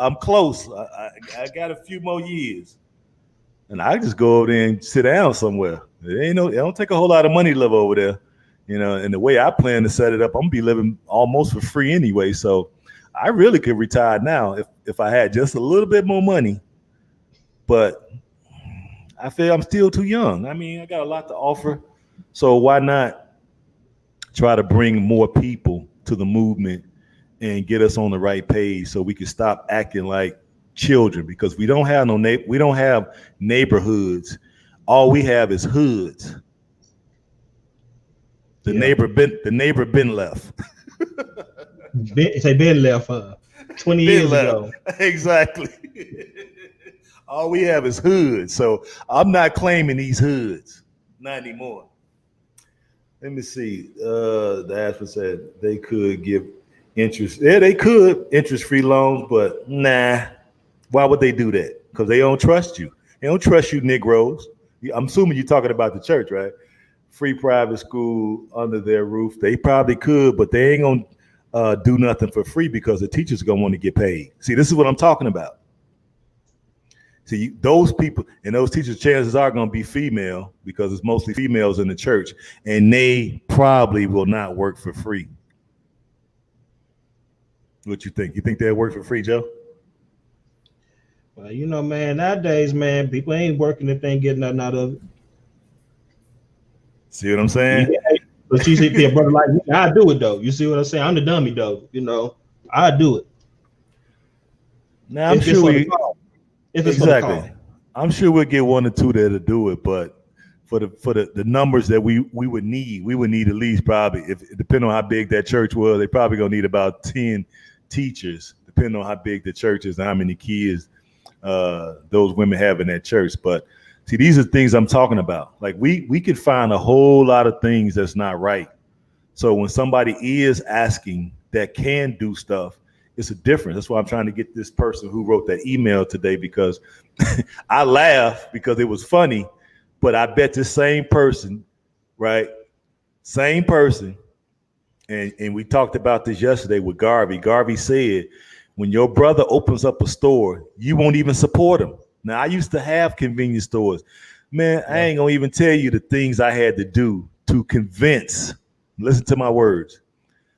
I got a few more years. And I just go over there and sit down somewhere. It don't take a whole lot of money to live over there. And the way I plan to set it up, I'm gonna be living almost for free anyway. So I really could retire now if I had just a little bit more money. But I feel I'm still too young. I mean, I got a lot to offer. So why not try to bring more people to the movement and get us on the right page so we can stop acting like children, because we don't have we don't have neighborhoods. All we have is hoods. The neighbor been left. Been left 20 years ago. Exactly. All we have is hoods. So I'm not claiming these hoods. Not anymore. Let me see. The Ashford said they could give interest. Yeah, they could interest-free loans, but nah. Why would they do that? Because they don't trust you. They don't trust you, Negroes. I'm assuming you're talking about the church, right? Free private school under their roof. They probably could, but they ain't do nothing for free because the teachers are gonna want to get paid. See, this is what I'm talking about. See, those people and those teachers, chances are going to be female because it's mostly females in the church, and they probably will not work for free. What you think? You think they'll work for free, Joe? Well, you know, man, nowadays, man, people ain't working if they ain't getting nothing out of it. See what I'm saying? Yeah, but she said, "Yeah, brother, like I do it though." You see what I'm saying? I'm the dummy though. You know, I do it. Now I'm sure we exactly. I'm sure we'll get one or two that'll do it, but for the numbers that we would need at least probably, if depending on how big that church was, they probably gonna need about 10 teachers, depending on how big the church is and how many kids those women have in that church. But see, these are things I'm talking about. Like we could find a whole lot of things that's not right. So when somebody is asking that can do stuff, it's a difference. That's why I'm trying to get this person who wrote that email today, because I laugh because it was funny, but I bet this same person, right? Same person. And we talked about this yesterday with Garvey. Garvey said, when your brother opens up a store, you won't even support him. Now, I used to have convenience stores. Man, I ain't gonna even tell you the things I had to do to convince, listen to my words.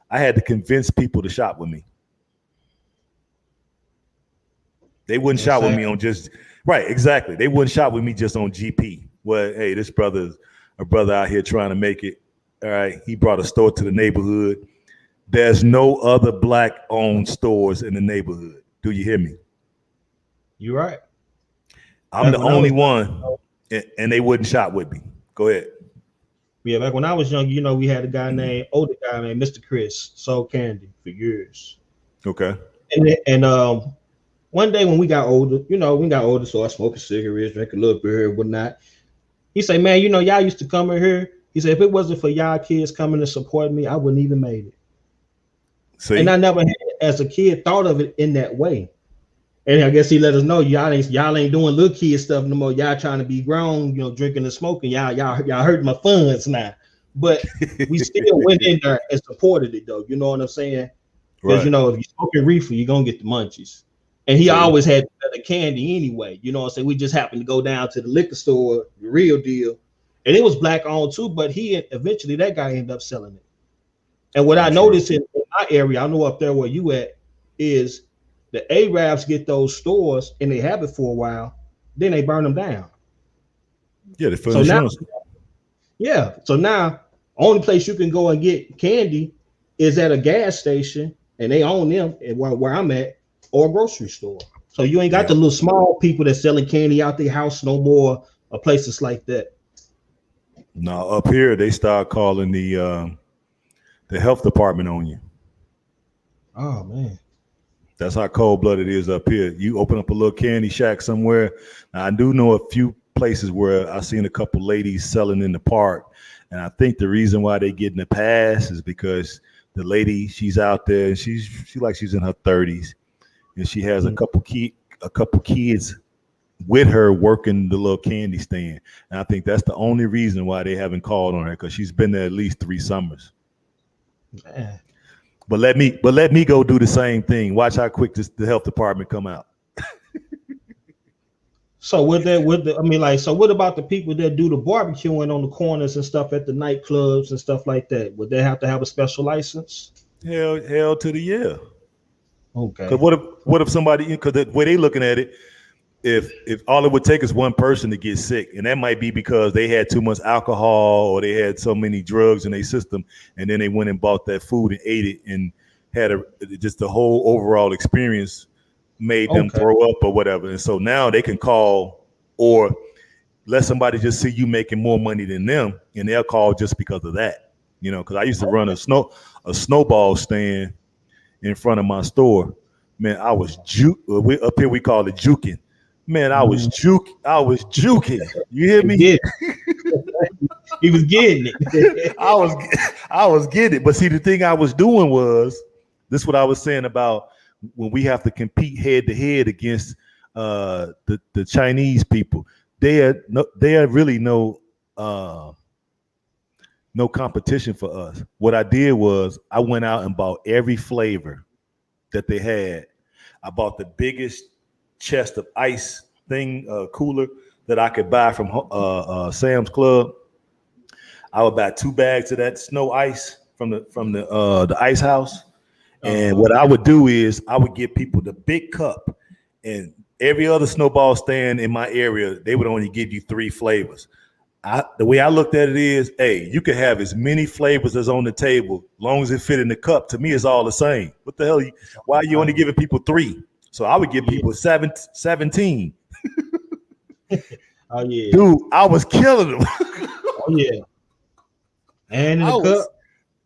I had to convince people to shop with me. They wouldn't shop with me on just, right, exactly. They wouldn't shop with me just on GP. Well, hey, this brother's a brother out here trying to make it. All right, he brought a store to the neighborhood. There's no other black-owned stores in the neighborhood. Do you hear me? You're right. I'm the only one, and they wouldn't shop with me. Go ahead. Yeah, back when I was young, you know, we had a guy named Mr. Chris, sold candy for years. Okay. And one day when we got older, so I smoked cigarettes, drank a little beer and whatnot. He said, "Man, you know, y'all used to come in here." He said, "If it wasn't for y'all kids coming to support me, I wouldn't even made it." See? And I never had, as a kid, thought of it in that way. And I guess he let us know y'all ain't doing little kid stuff no more. Y'all trying to be grown, you know, drinking and smoking. Y'all hurt my funds now. But we still went in there and supported it though. You know what I'm saying? Because you know, if you smoking reefer, you're gonna get the munchies. And he always had the candy anyway. You know what I'm saying? We just happened to go down to the liquor store, the real deal. And it was black owned too, but eventually that guy ended up selling it. And what I noticed in my area, I know up there where you at, is the Arabs get those stores and they have it for a while, then they burn them down. Yeah, they so insurance. So now only place you can go and get candy is at a gas station, and they own them, and where I'm at, or a grocery store. So you ain't got the little small people that's selling candy out their house no more, or places like that. Now up here they start calling the health department on you. Oh man. That's how cold-blooded it is up here. You open up a little candy shack somewhere. Now, I do know a few places where I've seen a couple ladies selling in the park, and I think the reason why they getting a pass is because the lady, she's out there, and she's in her 30s, and she has a couple kids with her working the little candy stand, and I think that's the only reason why they haven't called on her, because she's been there at least 3 summers. Man. But let me go do the same thing. Watch how quick the health department come out. So what about the people that do the barbecuing on the corners and stuff at the nightclubs and stuff like that? Would they have to have a special license? Hell to the yeah. Okay. Because what if somebody, because the way they looking at it, if all it would take is one person to get sick, and that might be because they had too much alcohol or they had so many drugs in their system, and then they went and bought that food and ate it and had just the whole overall experience made them throw up or whatever. And so now they can call or let somebody just see you making more money than them, and they'll call just because of that. You know, because I used to run a snowball stand in front of my store. Man, I was up here we call it juking. Man, I was juking. You hear me? He was getting it. I was getting it. But see, the thing I was doing was, this is what I was saying about when we have to compete head to head against the Chinese people. They are really no no competition for us. What I did was I went out and bought every flavor that they had. I bought the biggest chest of ice cooler that I could buy from Sam's Club. I would buy 2 bags of that snow ice from the ice house. And what I would do is I would give people the big cup, and every other snowball stand in my area, they would only give you 3 flavors. The way I looked at it is, hey, you can have as many flavors as on the table, long as it fit in the cup. To me, it's all the same. What the hell? Why are you only giving people 3? So I would give people 17. Oh yeah, dude, I was killing them. oh yeah, and in the cup,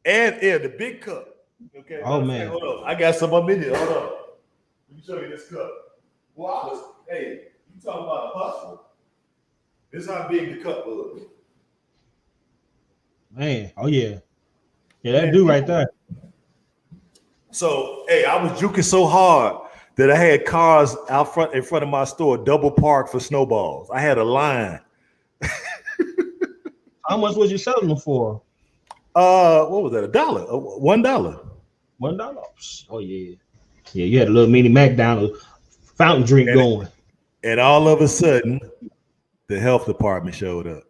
and yeah, the big cup. Okay. Oh man, hold on, I got some up in here. Hold on, let me show you this cup. Well, hey, you talking about a hustle? This is how big the cup was. Man, oh yeah. Yeah, that dude right there. So, hey, I was juking so hard that I had cars in front of my store double parked for snowballs. I had a line. How much was you selling them for? What was that? $1. $1. $1. Oh yeah. Yeah, you had a little mini Mac down, a fountain drink going. And all of a sudden, the health department showed up.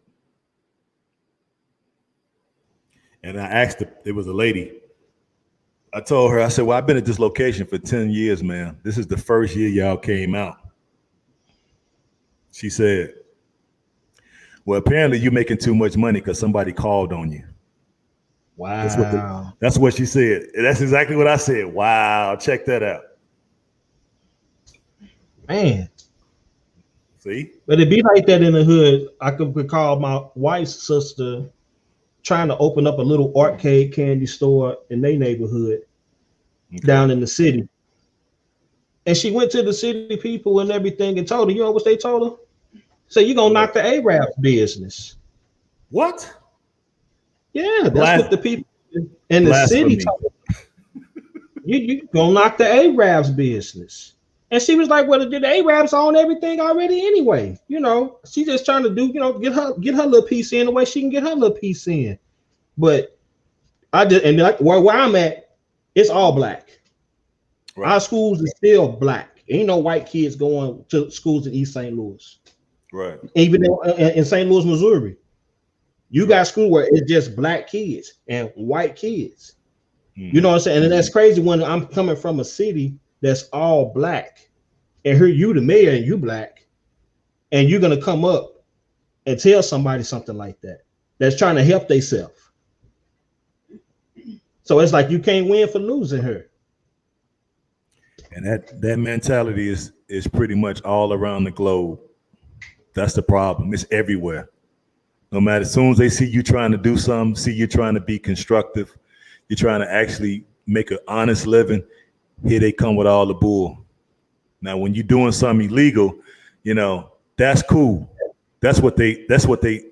And I asked it was a lady. I told her, I said, well, I've been at this location for 10 years, man. This is the first year y'all came out. She said, well, apparently you're making too much money because somebody called on you. Wow. That's what she said. And that's exactly what I said. Wow, check that out. Man. See? But it'd be like that in the hood. I could recall my wife's sister trying to open up a little arcade candy store in their neighborhood down in the city. And she went to the city people and everything and told her, you know what they told her? So you're going to knock the Arabs business. What? Yeah, that's what the people in the city told her. You going to knock the Arabs business. And she was like, well, the Arabs own everything already anyway. You know, she just trying to do, you know, get her little piece in the way she can get her little piece in. But I just, and like where I'm at, it's all black. Right. Our schools is still black. Ain't no white kids going to schools in East St. Louis. Right. Even in St. Louis, Missouri, you got school where it's just black kids and white kids. Mm-hmm. You know what I'm saying? And that's crazy when I'm coming from a city that's all black, and here you the mayor and you black, and you're gonna come up and tell somebody something like that that's trying to help themselves. So it's like you can't win for losing her. And that mentality is pretty much all around the globe. That's the problem. It's everywhere. No matter, as soon as they see you trying to do something, see you trying to be constructive, you're trying to actually make an honest living, here they come with all the bull. Now, when you're doing something illegal, you know, that's cool. That's what they that's what they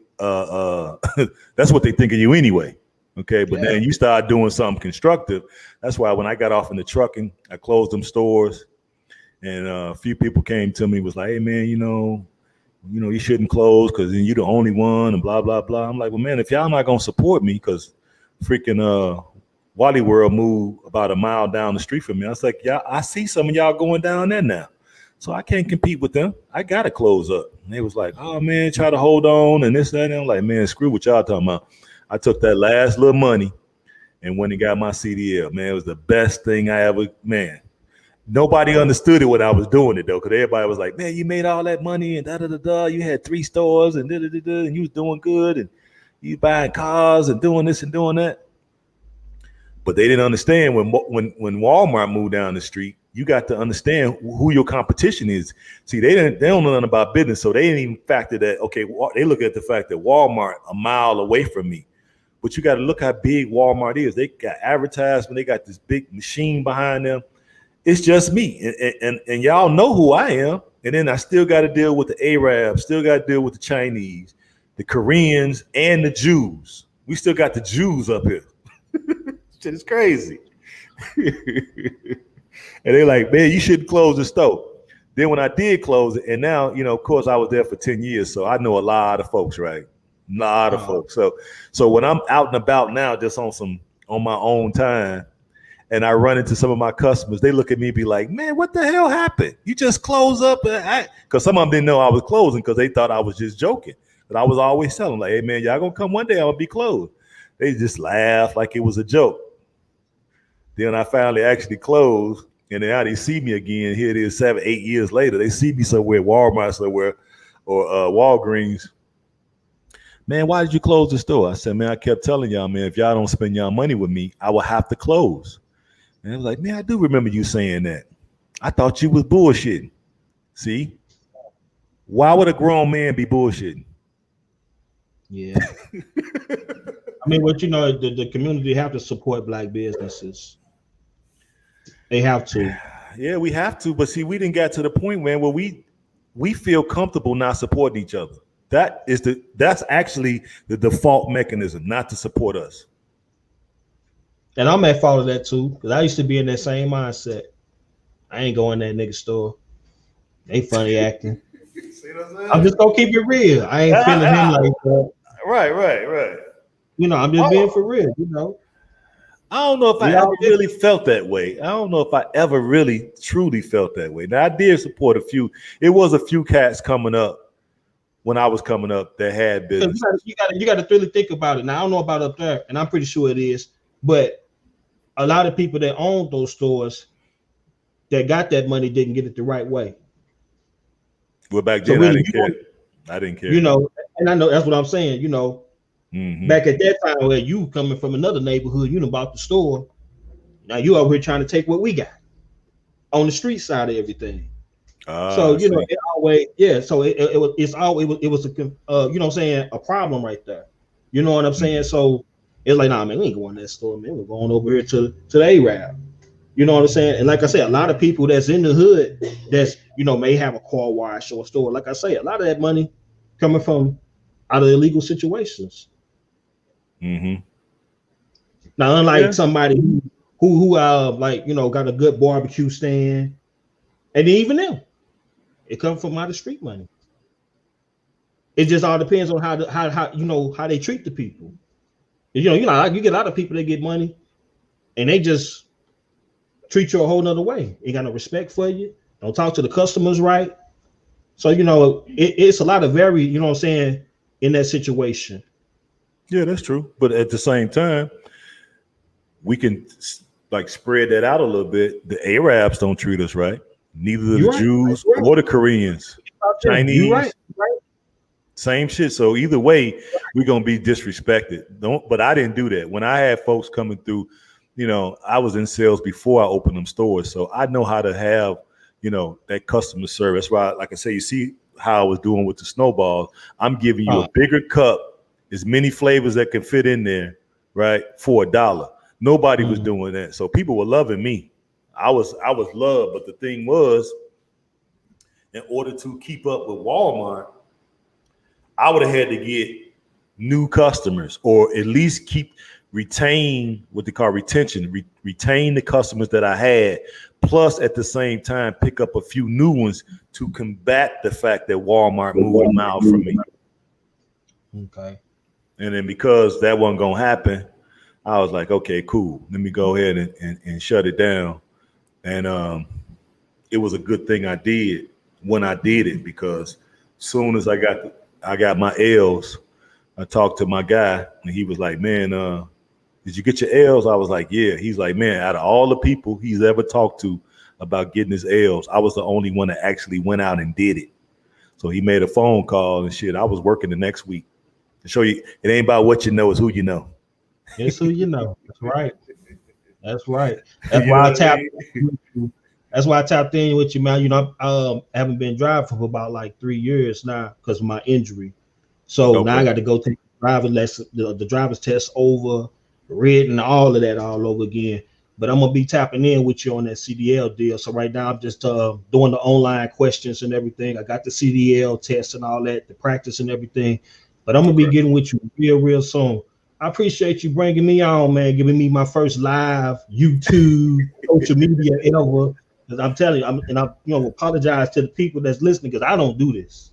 think of you anyway. Okay. But then you start doing something constructive. That's why when I got off in the trucking, I closed them stores, and a few people came to me, was like, hey man, you know, you shouldn't close because then you're the only one and blah, blah, blah. I'm like, well, man, if y'all not gonna support me, because freaking Wally World moved about a mile down the street from me. I was like, yeah, I see some of y'all going down there now. So I can't compete with them. I gotta close up. And they was like, oh man, try to hold on and this, that. And I'm like, man, screw what y'all talking about. I took that last little money and went and got my CDL. Man, it was the best thing I ever, man. Nobody understood it when I was doing it though, because everybody was like, man, you made all that money and da-da-da-da. You had 3 stores and da-da-da-da, and you was doing good and you buying cars and doing this and doing that. But they didn't understand when Walmart moved down the street, you got to understand who your competition is. See, they don't know nothing about business, so they didn't even factor that. Okay, they look at the fact that Walmart a mile away from me, but you got to look how big Walmart is. They got advertisement, they got this big machine behind them. It's just me, and y'all know who I am. And then I still got to deal with the Arabs, still got to deal with the Chinese, the Koreans, and the Jews. We still got the Jews up here. Shit is crazy. And they're like, man, you shouldn't close the store. Then when I did close it, and now, you know, of course, I was there for 10 years, so I know a lot of folks, right? lot of folks. So when I'm out and about now, just on my own time, and I run into some of my customers, they look at me and be like, man, what the hell happened? You just closed up? Because some of them didn't know I was closing because they thought I was just joking. But I was always telling them, like, hey, man, y'all gonna come one day, I'm gonna be closed. They just laugh like it was a joke. Then I finally actually closed, and then now they see me again. Here it is 7, 8 years later. They see me somewhere, Walmart somewhere, or Walgreens. Man, why did you close the store? I said, man, I kept telling y'all, man, if y'all don't spend y'all money with me, I will have to close. And I was like, man, I do remember you saying that. I thought you was bullshitting. See? Why would a grown man be bullshitting? Yeah. I mean, but you know, the community have to support Black businesses. They have to. Yeah, we have to. But see, we didn't get to the point, man, where we feel comfortable not supporting each other. That's actually the default mechanism, not to support us. And I'm at fault of that too, because I used to be in that same mindset. I ain't going that nigga store. They funny acting. I'm just gonna keep it real. I ain't feeling him like that. Right. You know, I'm just being for real, you know. I don't know if I ever really felt that way. I don't know if I ever really truly felt that way. Now I did support a few. It was a few cats coming up when I was coming up that had business. You got to really think about it. Now I don't know about up there, and I'm pretty sure it is, but a lot of people that owned those stores that got that money didn't get it the right way. Well, back then, I didn't care. You know, and I know that's what I'm saying. You know, back at that time, where you coming from another neighborhood, you know about the store. Now you over here trying to take what we got on the street side of everything. So you know, it always So it was a you know what I'm saying, a problem right there. You know what I'm saying? So it's like, nah, man, we ain't going to that store, man. We're going over here to the A-Rab. You know what I'm saying? And like I said, a lot of people that's in the hood that's, you know, may have a car wash or a store. Like I say, a lot of that money coming from out of illegal situations. Now, unlike somebody who like, you know, got a good barbecue stand, and even them, it comes from out of street money. It just all depends on how you know how they treat the people. You know, you get a lot of people that get money, and they just treat you a whole nother way. Ain't got no respect for you. Don't talk to the customers right. So, you know, it's a lot of you know what I'm saying, in that situation. Yeah, that's true. But at the same time, we can like spread that out a little bit. The Arabs don't treat us right. Neither do the Jews or the Koreans. Chinese. You're right. Same shit. So either way, we're gonna be disrespected. But I didn't do that. When I had folks coming through, you know, I was in sales before I opened them stores. So I know how to have, you know, that customer service. That's why, like I say, you see how I was doing with the snowballs. I'm giving you a bigger cup, as many flavors that can fit in there, right? For $1. Nobody was doing that. So people were loving me. I was loved. But the thing was, in order to keep up with Walmart, I would have had to get new customers, or at least retain what they call retention, retain the customers that I had, plus at the same time pick up a few new ones to combat the fact that Walmart moved them out from me. Okay. And then because that wasn't gonna happen, I was like, okay, cool. Let me go ahead and shut it down. And it was a good thing I did when I did it, because soon as I got my L's, I talked to my guy and he was like, man, did you get your L's? I was like, yeah. He's like, man, out of all the people he's ever talked to about getting his L's, I was the only one that actually went out and did it. So he made a phone call and shit. I was working the next week to show you it ain't about what you know, it's who you know. It's who you know. That's right. That's right. That's why I tapped. That's why I tapped in with you, man. You know, I haven't been driving for about like 3 years now because of my injury. So now I got to go take the driver's test over, written, all of that all over again. But I'm gonna be tapping in with you on that CDL deal. So right now I'm just doing the online questions and everything. I got the CDL test and all that, the practice and everything. But I'm gonna be getting with you real soon. I appreciate you bringing me on, man, giving me my first live YouTube social media ever. Because I'm telling you, I you know, apologize to the people that's listening because I don't do this.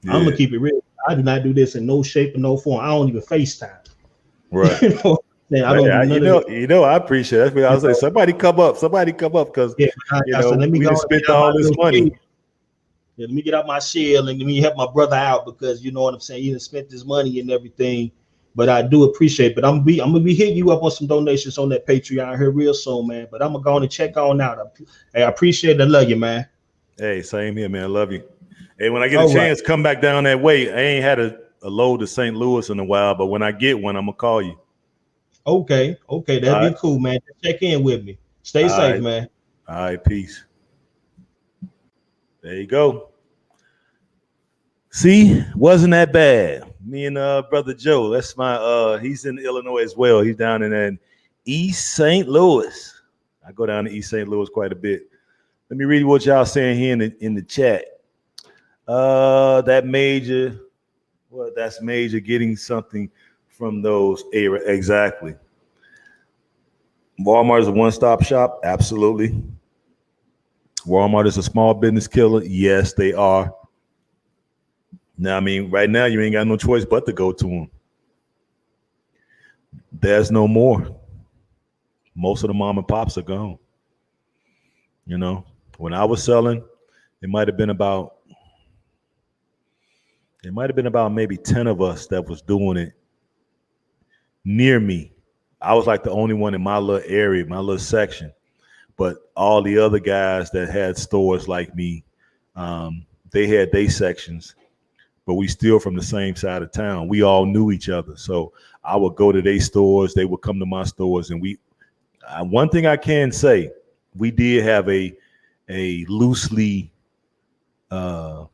Yeah. I'm gonna keep it real. I do not do this in no shape or no form. I don't even FaceTime. Right. You know, I don't do none of it. I appreciate it. That's what I was saying. Somebody come up, because Yeah, I said, let me we go just and get spent out my all this little money. shell. Yeah, let me get out my shell and let me help my brother out because you know what I'm saying. You done spent this money and everything, but I do appreciate. But I'm gonna be hitting you up on some donations on that Patreon here real soon, man. But I'm gonna go on and check on out. Hey, I appreciate it. I love you, man. Hey, same here, man. I love you. Hey, when I get a All right. chance, come back down that way. I ain't had a load to St. Louis in a while, but when I get one, I'm gonna call you. Okay, that'd All be right. cool, man. Check in with me. Stay All safe, right. man. All right, peace. There you go. See, wasn't that bad. Me and brother Joe, that's my he's in Illinois as well. He's down in East St. Louis. I go down to East St. Louis quite a bit. Let me read what y'all saying here in the chat. That's major getting something from those era. Exactly. Walmart is a one-stop shop. Absolutely. Walmart is a small business killer. Yes, they are. Now, I mean, right now you ain't got no choice but to go to them. There's no more. Most of the mom and pops are gone. You know, when I was selling, it might have been about maybe 10 of us that was doing it near me. I was like the only one in my little area, my little section. But all the other guys that had stores like me, they had their sections, but we still from the same side of town. We all knew each other. So I would go to their stores, they would come to my stores, and one thing I can say, we did have a loosely core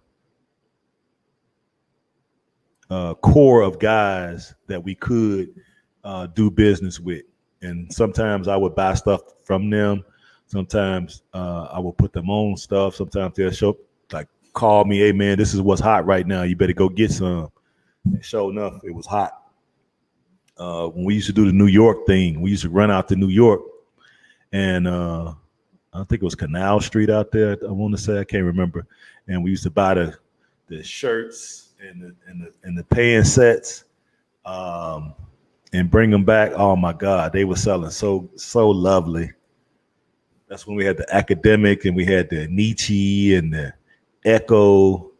of guys that we could do business with. And sometimes I would buy stuff from them. Sometimes I will put them on stuff. Sometimes they'll call me, hey man, this is what's hot right now. You better go get some. And sure enough, it was hot. When we used to do the New York thing, we used to run out to New York, and I think it was Canal Street out there. I want to say, I can't remember. And we used to buy the shirts and the pants sets, and bring them back. Oh my God, they were selling so lovely. That's when we had the Academic and we had the Nietzsche and the Echo,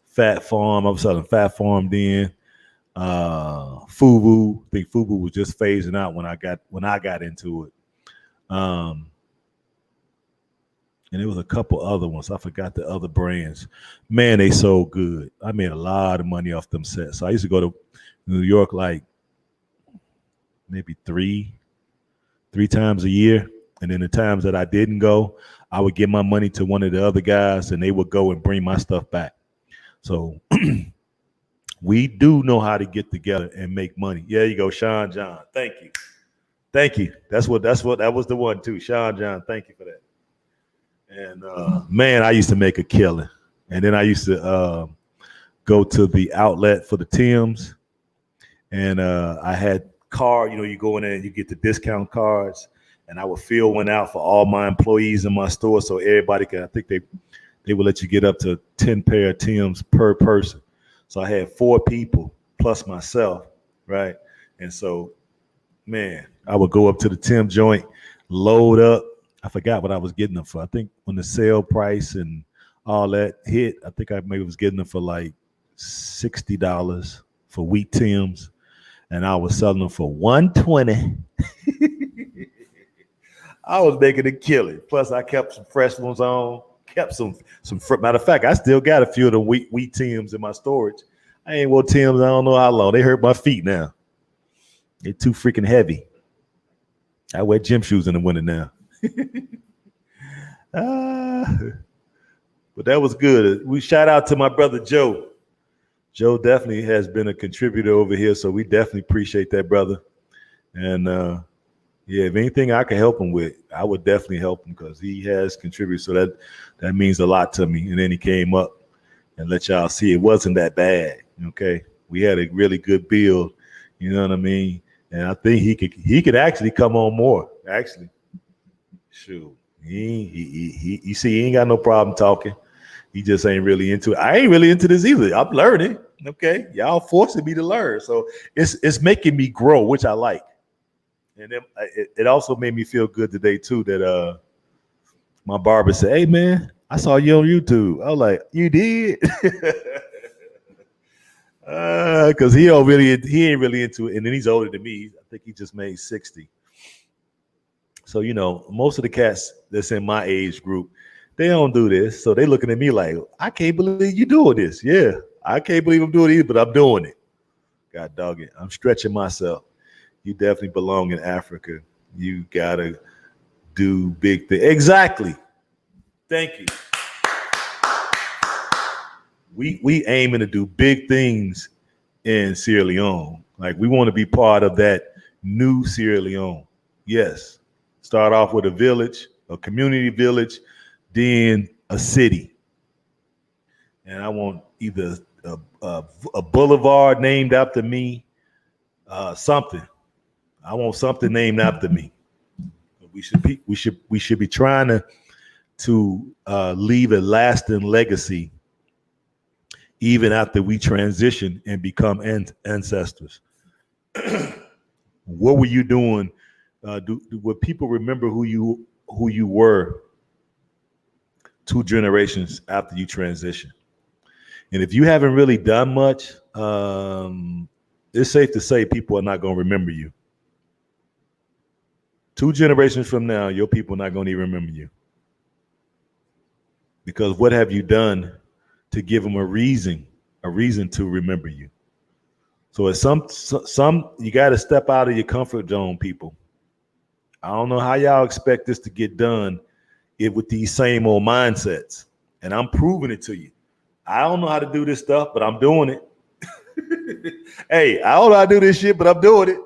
Fat Farm. I was selling Fat Farm then. Fubu. I think Fubu was just phasing out when I got into it. And there was a couple other ones. I forgot the other brands. Man, they sold good. I made a lot of money off them sets. So I used to go to New York like maybe three times a year. And then the times that I didn't go, I would give my money to one of the other guys and they would go and bring my stuff back. So we do know how to get together and make money. Yeah, you go, Sean John. Thank you. That was the one too. Sean John, thank you for that. And man, I used to make a killing. And then I used to go to the outlet for the Tims. And I had card, you go in there and you get the discount cards. And I would fill one out for all my employees in my store. So everybody could, I think they would let you get up to 10 pair of Tims per person. So I had 4 people plus myself, right? And so, man, I would go up to the Tim joint, load up. I forgot what I was getting them for. I think when the sale price and all that hit, I think I maybe was getting them for like $60 for wheat Tims. And I was selling them for $120. I was making a killing. Plus, I kept some fresh ones on. Kept some. Matter of fact, I still got a few of the wheat Tims in my storage. I ain't wore Tims. I don't know how long. They hurt my feet now. They're too freaking heavy. I wear gym shoes in the winter now. But that was good. We shout out to my brother Joe. Joe definitely has been a contributor over here, so we definitely appreciate that, brother. And yeah, if anything I can help him with, I would definitely help him because he has contributed. So that means a lot to me. And then he came up and let y'all see it wasn't that bad. Okay, we had a really good build. You know what I mean? And I think he could actually come on more. Actually, shoot, he you see, he ain't got no problem talking. He just ain't really into it. I ain't really into this either. I'm learning. Okay, y'all forcing me to learn, so it's making me grow, which I like. And then it also made me feel good today too that my barber said, "Hey man, I saw you on YouTube." I was like, "You did?" Because he ain't really into it, and then he's older than me. I think he just made 60. So most of the cats that's in my age group, they don't do this. So they looking at me like, "I can't believe you doing this." Yeah, I can't believe I'm doing it either, but I'm doing it. God dog it, I'm stretching myself. You definitely belong in Africa. You gotta do big things. Exactly. Thank you. We aiming to do big things in Sierra Leone. Like we want to be part of that new Sierra Leone. Yes. Start off with a village, a community village, then a city. And I want either a boulevard named after me, something. I want something named after me. We should be trying to leave a lasting legacy even after we transition and become ancestors. What were you doing? Would people remember who you were 2 generations after you transition? And if you haven't really done much, it's safe to say people are not going to remember you. 2 generations from now, your people are not going to even remember you. Because what have you done to give them a reason to remember you? So it's some you got to step out of your comfort zone, people. I don't know how y'all expect this to get done with these same old mindsets. And I'm proving it to you. I don't know how to do this stuff, but I'm doing it. Hey, I don't know how to do this shit, but I'm doing it.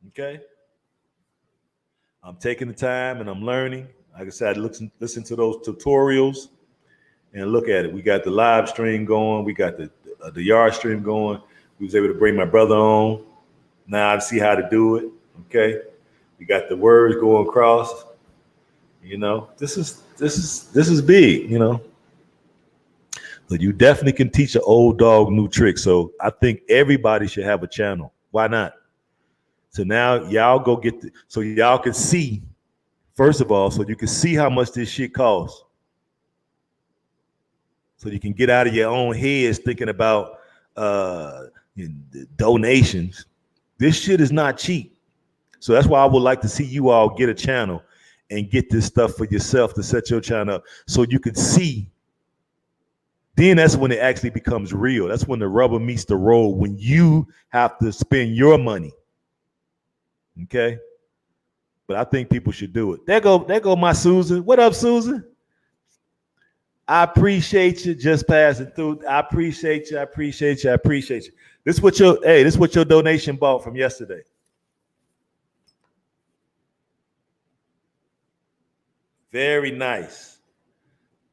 Okay? I'm taking the time and I'm learning. Like I said, listen to those tutorials and look at it. We got the live stream going. We got the yard stream going. We was able to bring my brother on. Now I see how to do it. Okay? We got the words going across. This is big, But you definitely can teach an old dog new tricks. So I think everybody should have a channel. Why not? So now y'all go so y'all can see, first of all, so you can see how much this shit costs. So you can get out of your own heads thinking about donations. This shit is not cheap. So that's why I would like to see you all get a channel and get this stuff for yourself to set your channel up so you can see. Then that's when it actually becomes real. That's when the rubber meets the road, when you have to spend your money. Okay? But I think people should do it. There go my Susan. What up, Susan? I appreciate you just passing through. I appreciate you. This is what your donation bought from yesterday. Very nice.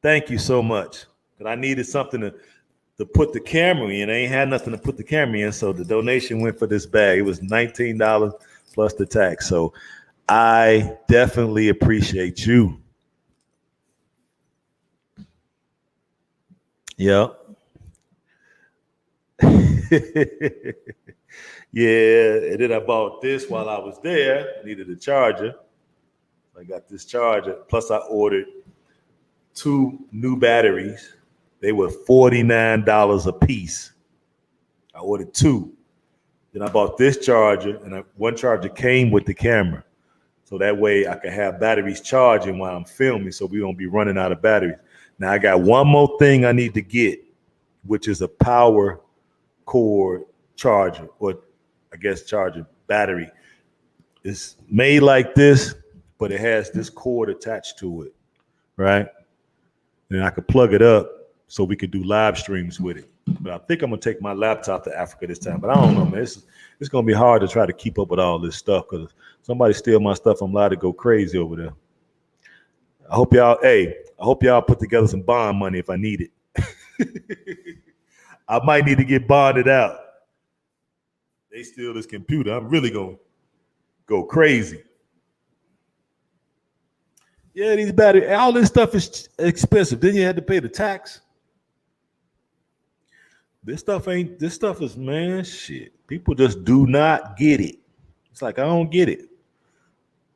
Thank you so much. But I needed something to put the camera in. I ain't had nothing to put the camera in, so the donation went for this bag. It was $19 plus the tax. So I definitely appreciate you. Yep. Yeah, and then I bought this while I was there. I needed a charger. I got this charger. Plus I ordered 2 new batteries. They were $49 a piece. I ordered 2. Then I bought this charger, and one charger came with the camera. So that way I can have batteries charging while I'm filming so we won't be running out of batteries. Now I got one more thing I need to get, which is a power cord charger, or I guess charger battery. It's made like this, but it has this cord attached to it, right? And I could plug it up so we could do live streams with it. But I think I'm gonna take my laptop to Africa this time. But I don't know, man. It's gonna be hard to try to keep up with all this stuff because if somebody steal my stuff, I'm allowed to go crazy over there. I hope y'all put together some bond money if I need it. I might need to get bonded out. They steal this computer, I'm really gonna go crazy. Yeah, these batteries, all this stuff is expensive. Then you had to pay the tax. This stuff is, man, shit. People just do not get it. It's like, I don't get it.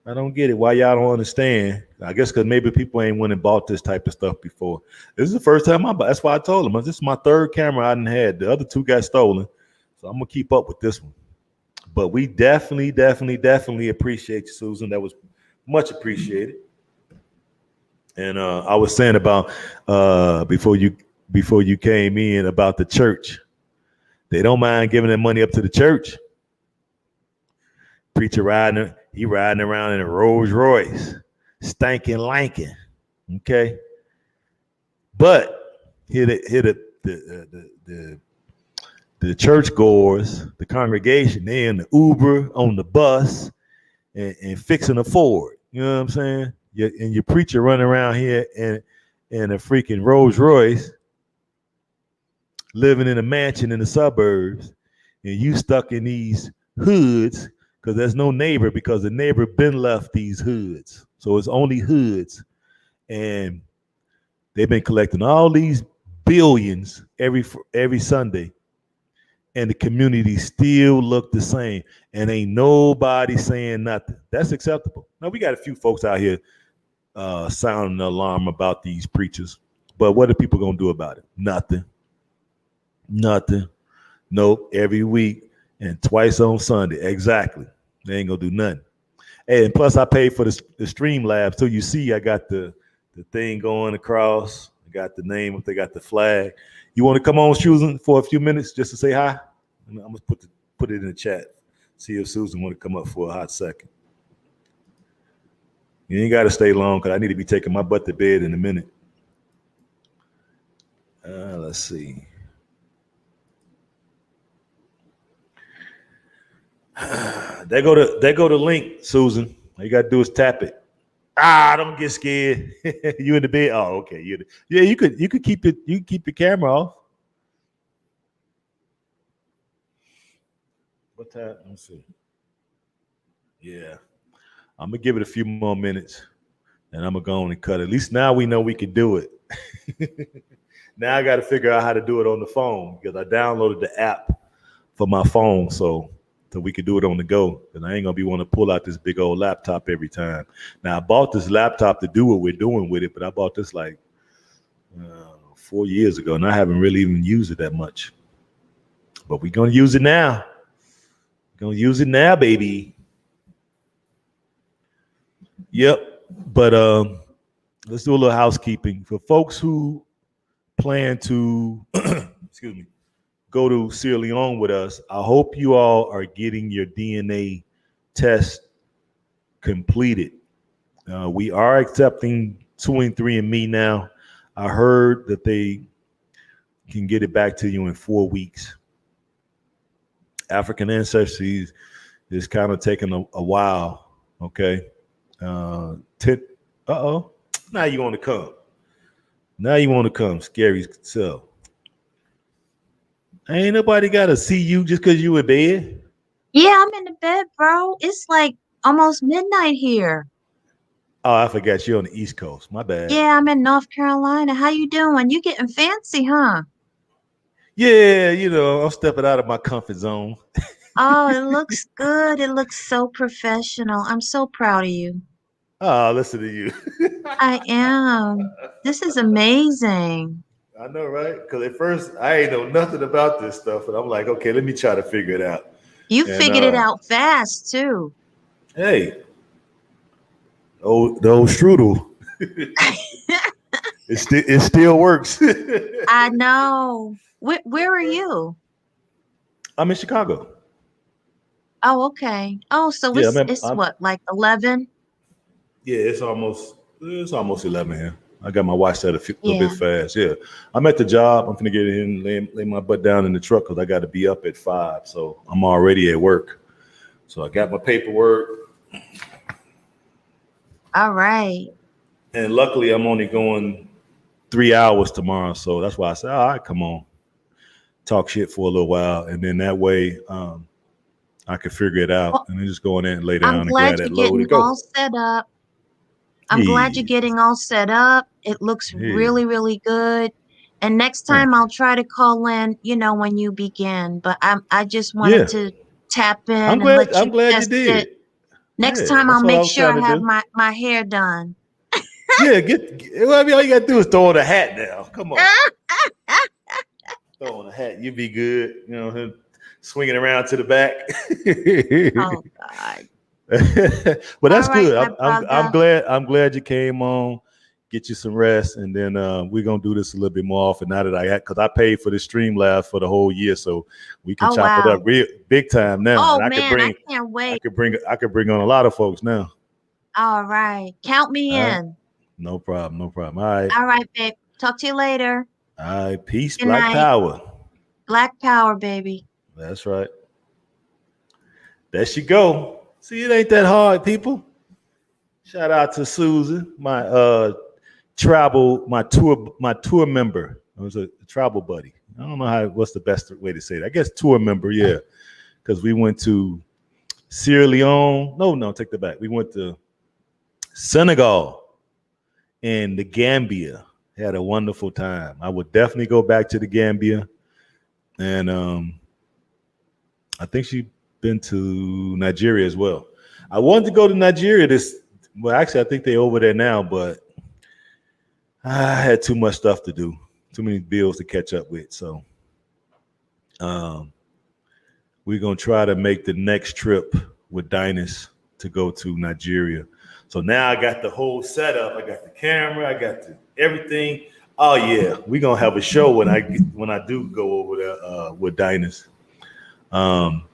I don't get it. Why y'all don't understand? I guess because maybe people ain't went and bought this type of stuff before. This is the first time I bought. That's why I told them. This is my third camera I didn't had. The other two got stolen. So I'm going to keep up with this one. But we definitely appreciate you, Susan. That was much appreciated. And I was saying about before you came in about the church. They don't mind giving their money up to the church. Preacher riding around in a Rolls Royce, stankin' lankin'. Okay, but here the church goers, the congregation, they in the Uber, on the bus, and fixing a Ford. You know what I'm saying? And your preacher running around here in a freaking Rolls Royce, living in a mansion in the suburbs, and you stuck in these hoods because there's no neighbor, because the neighbor been left these hoods. So it's only hoods. And they've been collecting all these billions every Sunday. And the community still look the same. And ain't nobody saying nothing. That's acceptable. Now, we got a few folks out here sounding the alarm about these preachers. But what are people going to do about it? Nothing. Nope. Every week and twice on Sunday. Exactly. They ain't gonna do nothing. And plus, I paid for the Streamlabs. So you see, I got the thing going across. I got the name. They got the flag. You want to come on, Susan, for a few minutes just to say hi? I'm gonna put it in the chat. See if Susan want to come up for a hot second. You ain't got to stay long because I need to be taking my butt to bed in a minute. Let's see. There go the link, Susan. All you gotta do is tap it. Don't get scared. You in the bed? Oh, okay. You could keep it. You can keep the camera off. What time? Let me see. Yeah, I'm gonna give it a few more minutes, and I'm gonna go on and cut it. At least now we know we can do it. Now I got to figure out how to do it on the phone because I downloaded the app for my phone, so we could do it on the go. And I ain't gonna be wanting to pull out this big old laptop every time. Now I bought this laptop to do what we're doing with it, but I bought this like 4 years ago, and I haven't really even used it that much. But we're gonna use it now. Gonna use it now, baby. Yep. But let's do a little housekeeping for folks who plan to excuse me, go to Sierra Leone with us. I hope you all are getting your DNA test completed. We are accepting 23andMe now. I heard that they can get it back to you in 4 weeks. African ancestry is kind of taking a while. Okay. Now you want to come. Now you want to come, scary self. Ain't nobody got to see you just because you in bed. Yeah, I'm in the bed, bro. It's like almost midnight here. Oh, I forgot you're on the East Coast. My bad. Yeah, I'm in North Carolina. How you doing? You getting fancy, huh? Yeah, I'm stepping out of my comfort zone. Oh, it looks good. It looks so professional. I'm so proud of you. Oh, listen to you. I am. This is amazing. I know, right? Because at first I ain't know nothing about this stuff, and I'm like, okay, let me try to figure it out. You And figured it out fast, too. hey, the old strudel, it still works. I know. Where are you? I'm in Chicago. Oh, okay. Oh, so Yeah, it's what, like 11? Yeah, it's almost 11 here. I got my watch set a little Yeah. bit fast. Yeah, I'm at the job. I'm gonna get in, lay my butt down in the truck because I got to be up at 5. So I'm already at work. So I got my paperwork. All right. And luckily, I'm only going 3 hours tomorrow. So that's why I said, all right, come on, talk shit for a little while, and then that way I can figure it out, Well, and then just go in there and lay down I'm and glad grab you're that load getting and go. all set up. I'm glad you're Yeah, getting all set up. It looks yeah, really, really good. And next time thank you. I'll try to call in, when you begin. But I just wanted Yeah, to tap I'm in and glad. let I'm you glad you test it. did. Next Yeah, time I'll that's what I make was sure trying I to have do. my hair done. Yeah, well, I mean, all you gotta do is throw on a hat now. Come on, throw on a hat. You be good. You know, him swinging around to the back. Oh God. But that's All right, good. my I'm brother. glad. I'm glad you came on. Get you some rest, and then we're gonna do this a little bit more often now that I had because I paid for the stream lab for the whole year, so we can Oh chop it up wow. real big time now. Oh And man, I can't wait. I could bring on a lot of folks now. All right. Count me All right, in. no problem, no problem. All right, All right, babe. Talk to you later. all right. Peace, Good Black night. Power. Black power, baby. That's right. There she go. See, it ain't that hard, people. Shout out to Susan, my my tour member. I was a travel buddy. I don't know what's the best way to say it. I guess tour member, yeah. Because we went to Sierra Leone. No, take that back. We went to Senegal and the Gambia. Had a wonderful time. I would definitely go back to the Gambia. And I think she's been to Nigeria as well. I wanted to go to Nigeria actually I think they're over there now, but I had too much stuff to do, too many bills to catch up with. So um, we're gonna try to make the next trip with Dynas to go to Nigeria. So now I got the whole setup. I got the camera. I got everything. Oh yeah, we're gonna have a show when I do go over there with Dynas. Um,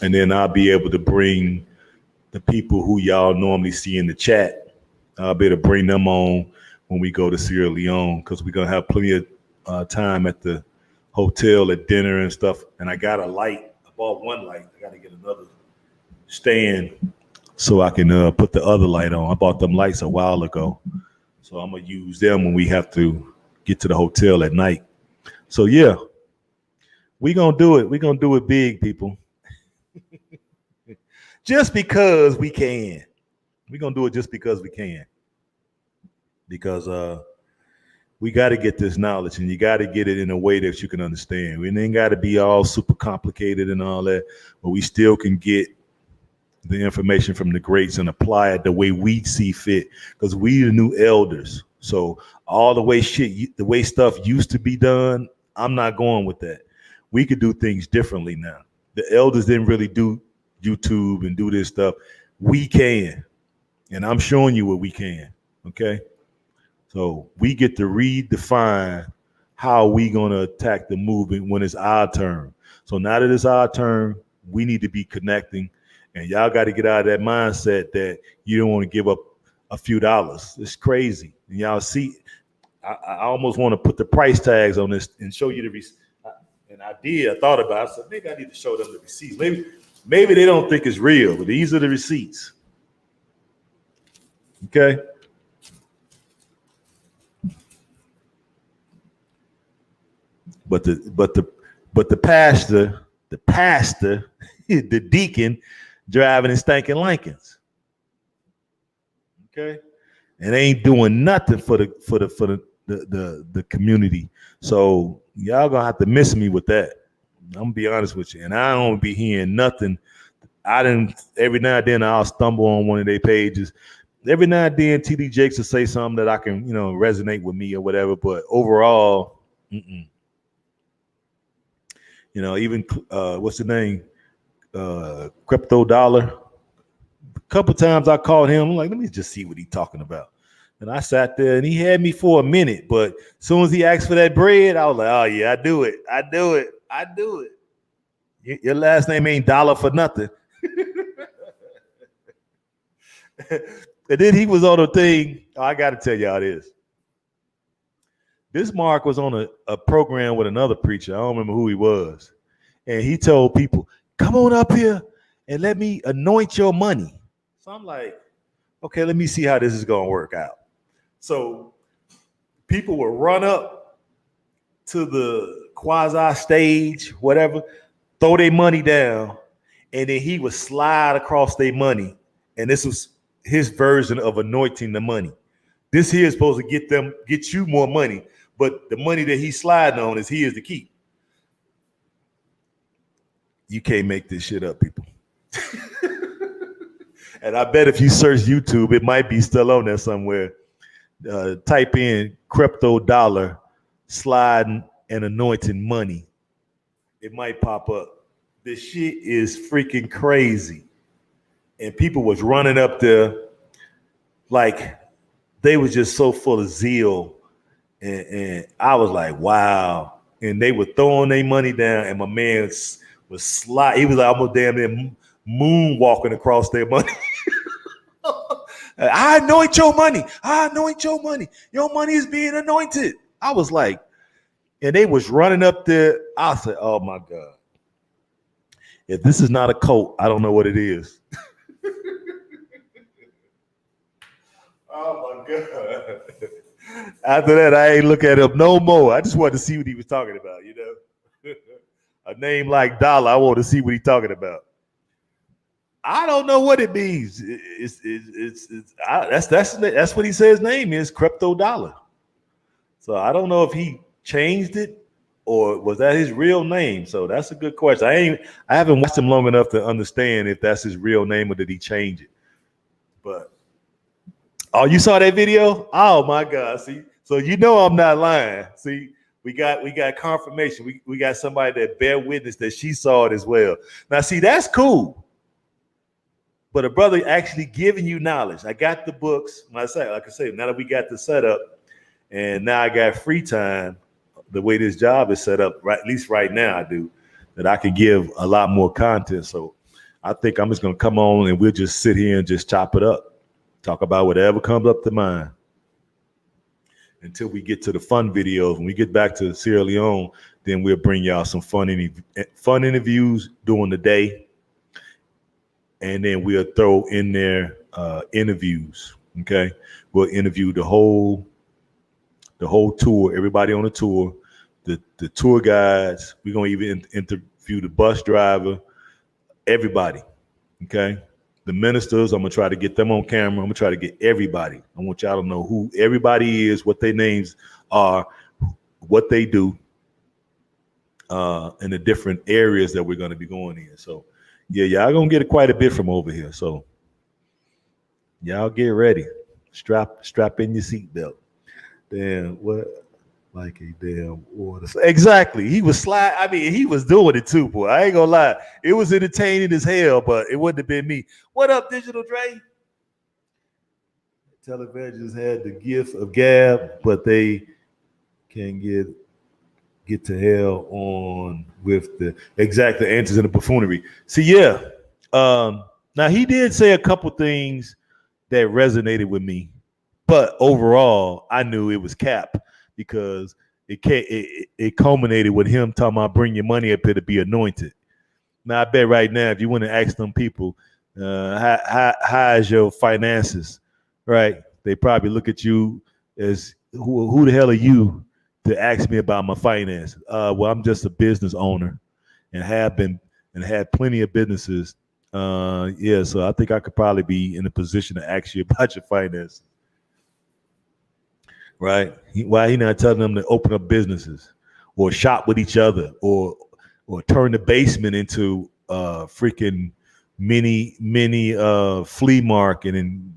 and then I'll be able to bring the people who y'all normally see in the chat. I'll be able to bring them on when we go to Sierra Leone because we're gonna have plenty of time at the hotel at dinner and stuff. And I got a light. I bought one light. I got to get another stand so I can put the other light on. I bought them lights a while ago, so I'm gonna use them when we have to get to the hotel at night. So yeah, we gonna do it. We gonna do it big, people. Just because we can. We're gonna do it just because we can. Because we got to get this knowledge, and you got to get it in a way that you can understand. We ain't got to be all super complicated and all that, but we still can get the information from the greats and apply it the way we see fit. Because we the new elders, so all the way the way stuff used to be done, I'm not going with that. We could do things differently now. The elders didn't really do YouTube and do this stuff. We can, and I'm showing you what we can. Okay. So we get to redefine how we gonna attack the movement when it's our turn. So now that it's our turn, we need to be connecting, and y'all got to get out of that mindset that you don't want to give up a few dollars. It's crazy. And y'all see, I almost want to put the price tags on this and show you the receipts. And I did. I thought about it. I said maybe I need to show them the receipts. Maybe they don't think it's real, but these are the receipts. Okay. But the pastor, the deacon, driving in stinking Lincolns. Okay, and ain't doing nothing for the community. So y'all gonna have to miss me with that. I'm gonna be honest with you, and I don't be hearing nothing. I didn't. Every now and then I'll stumble on one of their pages. Every now and then TD Jakes will say something that I can, resonate with me or whatever. But overall, even what's the name? Crypto Dollar. A couple times I called him. I'm like, let me just see what he's talking about. And I sat there and he had me for a minute. But as soon as he asked for that bread, I was like, oh yeah, I do it. Your last name ain't Dollar for nothing. And then he was on a thing. Oh, I got to tell y'all this. This Mark was on a program with another preacher. I don't remember who he was. And he told people, come on up here and let me anoint your money. So I'm like, okay, let me see how this is going to work out. So people will run up to the quasi stage, whatever, throw their money down, and then he would slide across their money. And this was his version of anointing the money. This here is supposed to get you more money, but the money that he's sliding on is his to keep. You can't make this shit up, people. And I bet if you search YouTube, it might be still on there somewhere. Type in crypto dollar sliding and anointing money. It might pop up. This shit is freaking crazy. And people was running up there like they was just so full of zeal. And I was like, wow. And they were throwing their money down, and my man was sliding. He was like almost damn near moonwalking across their money. I anoint your money. I anoint your money. Your money is being anointed. I was like, and they was running up there. I said, oh my God. If this is not a cult, I don't know what it is. Oh my God. After that, I ain't look at him no more. I just wanted to see what he was talking about, you know. A name like Dollar, I want to see what he's talking about. I don't know what it means. That's what he says his name is, Crypto Dollar. So I don't know if he changed it or was that his real name. So that's a good question. I haven't watched him long enough to understand if that's his real name or did he change it. But oh, you saw that video? Oh my God! See, so you know I'm not lying. See, we got confirmation. We got somebody that bear witness that she saw it as well. Now, see, that's cool. But a brother actually giving you knowledge. I got the books. Like I say, now that we got the setup, and now I got free time, the way this job is set up, right? At least right now, I do, that I can give a lot more content. So I think I'm just gonna come on and we'll just sit here and just chop it up, talk about whatever comes up to mind until we get to the fun videos. When we get back to Sierra Leone, then we'll bring y'all some fun interviews during the day. And then we'll throw in there interviews. Okay, we'll interview the whole tour, everybody on the tour, the tour guides. We're gonna even interview the bus driver, everybody. Okay, the ministers. I'm gonna try to get them on camera. I'm gonna try to get everybody. I want y'all to know who everybody is, what their names are, what they do, in the different areas that we're gonna be going in. So. Yeah, y'all gonna get quite a bit from over here. So y'all get ready. Strap in your seatbelt. Damn, what? Like a damn water. Exactly. He was slide. I mean, he was doing it too, boy. I ain't gonna lie. It was entertaining as hell, but it wouldn't have been me. What up, Digital Dre? Televangelists had the gift of gab, but they can't get to hell on with the exact answers and the buffoonery. See, yeah. Now he did say a couple things that resonated with me, but overall, I knew it was cap because it culminated with him talking about bring your money up here to be anointed. Now I bet right now, if you want to ask them people, how is your finances, right? They probably look at you as who the hell are you to ask me about my finances? Well, I'm just a business owner and have been and had plenty of businesses. Yeah, so I think I could probably be in a position to ask you about your finances. Right? Why he not telling them to open up businesses or shop with each other or turn the basement into freaking mini flea market and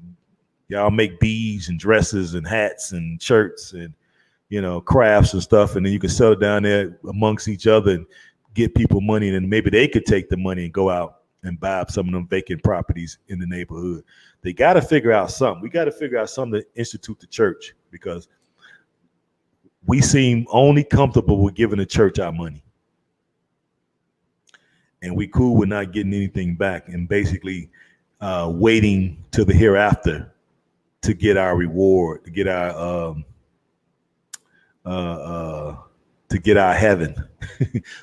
y'all make beads and dresses and hats and shirts and crafts and stuff, and then you can sell it down there amongst each other and get people money, and then maybe they could take the money and go out and buy up some of them vacant properties in the neighborhood. They got to figure out something. We got to figure out something to institute the church because we seem only comfortable with giving the church our money. And we cool with not getting anything back and basically waiting to the hereafter to get our reward, to get our heaven.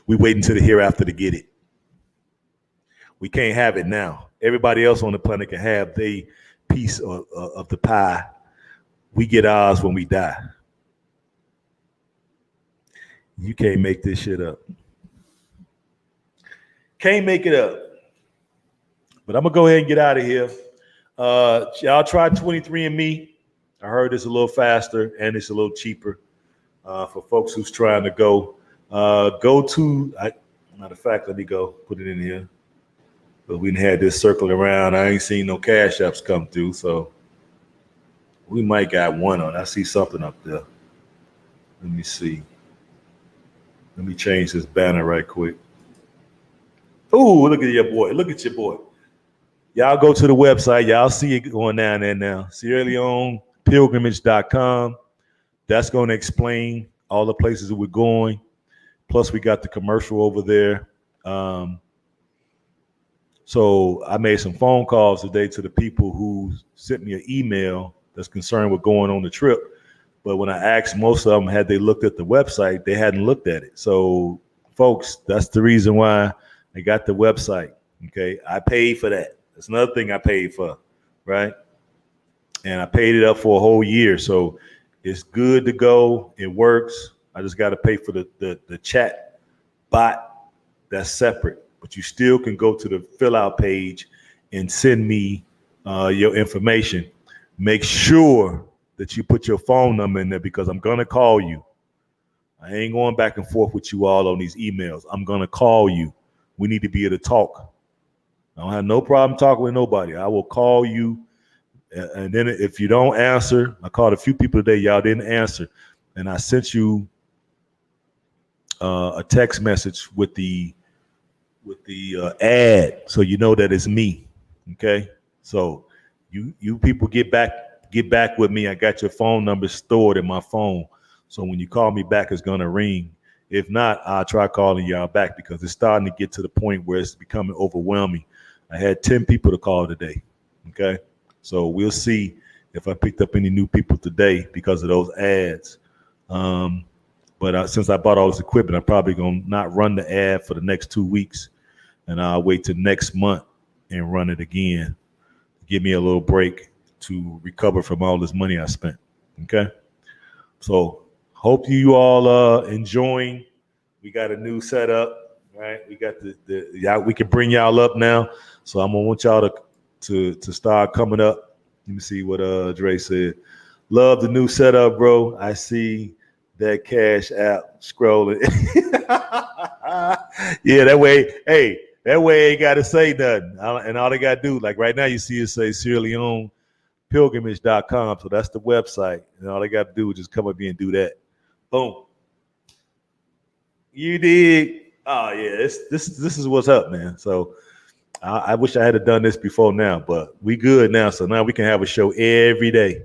We wait until the hereafter to get it. We can't have it now. Everybody else on the planet can have their piece of the pie. We get ours when we die. You can't make this shit up. Can't make it up. But I'm gonna go ahead and get out of here. Y'all try 23andMe. I heard it's a little faster and it's a little cheaper for folks who's trying to go. Matter of fact, let me go put it in here. But we had this circling around. I ain't seen no cash apps come through, so we might got one on. I see something up there. Let me see. Let me change this banner right quick. Ooh, look at your boy. Look at your boy. Y'all go to the website. Y'all see it going down there now. Sierra Leone pilgrimage.com. That's going to explain all the places that we're going. Plus, we got the commercial over there. So I made some phone calls today to the people who sent me an email that's concerned with going on the trip. But when I asked most of them, had they looked at the website, they hadn't looked at it. So, folks, that's the reason why I got the website. Okay, I paid for that. That's another thing I paid for, right? And I paid it up for a whole year. So it's good to go. It works. I just got to pay for the chat bot that's separate. But you still can go to the fill out page and send me your information. Make sure that you put your phone number in there because I'm going to call you. I ain't going back and forth with you all on these emails. I'm going to call you. We need to be able to talk. I don't have no problem talking with nobody. I will call you. And then if you don't answer, I called a few people today. Y'all didn't answer. And I sent you a text message with the ad, so you know that it's me. Okay. So you people get back with me. I got your phone number stored in my phone. So when you call me back, it's going to ring. If not, I'll try calling y'all back because it's starting to get to the point where it's becoming overwhelming. I had 10 people to call today. Okay. So we'll see if I picked up any new people today because of those ads. But since I bought all this equipment, I'm probably going to not run the ad for the next 2 weeks. And I'll wait till next month and run it again. Give me a little break to recover from all this money I spent. Okay. So hope you all enjoying. We got a new setup, right? We got we can bring y'all up now. So I'm gonna want y'all to start coming up. Let me see what Dre said. Love the new setup, bro. I see that Cash App scrolling. Yeah, that way, hey, that way I ain't got to say nothing. And all they got to do, like right now, you see it say Sierra Leone pilgrimage.com. So that's the website. And all they got to do is just come up here and do that. Boom. You dig? Oh, yeah, this is what's up, man. So I wish I had done this before now, but we good now. So now we can have a show every day.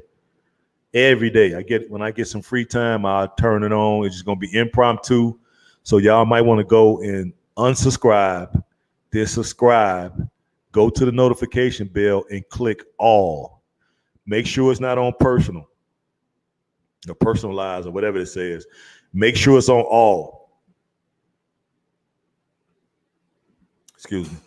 Every day. When I get some free time, I'll turn it on. It's just gonna be impromptu. So y'all might want to go and unsubscribe, then subscribe, go to the notification bell and click all. Make sure it's not on personal or personalized or whatever it says. Make sure it's on all. Excuse me.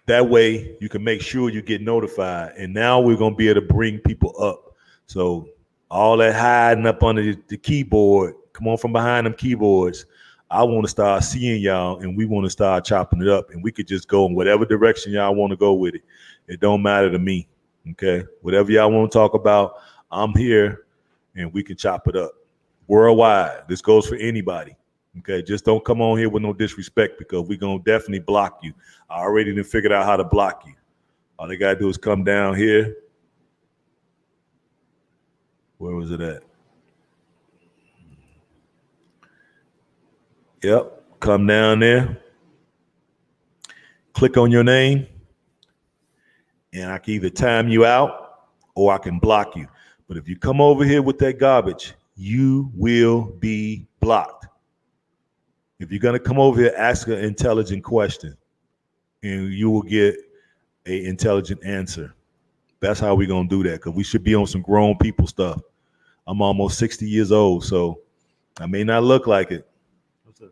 That way you can make sure you get notified. And now we're going to be able to bring people up. So all that hiding up under the keyboard, come on from behind them keyboards. I want to start seeing y'all and we want to start chopping it up and we could just go in whatever direction y'all want to go with it. It don't matter to me. Okay. Whatever y'all want to talk about, I'm here and we can chop it up worldwide. This goes for anybody. Okay, just don't come on here with no disrespect because we're going to definitely block you. I already done figured out how to block you. All they got to do is come down here. Where was it at? Yep, come down there. Click on your name. And I can either time you out or I can block you. But if you come over here with that garbage, you will be blocked. If you're going to come over here, ask an intelligent question and you will get an intelligent answer. That's how we're going to do that because we should be on some grown people stuff. I'm almost 60 years old, so I may not look like it. What's up?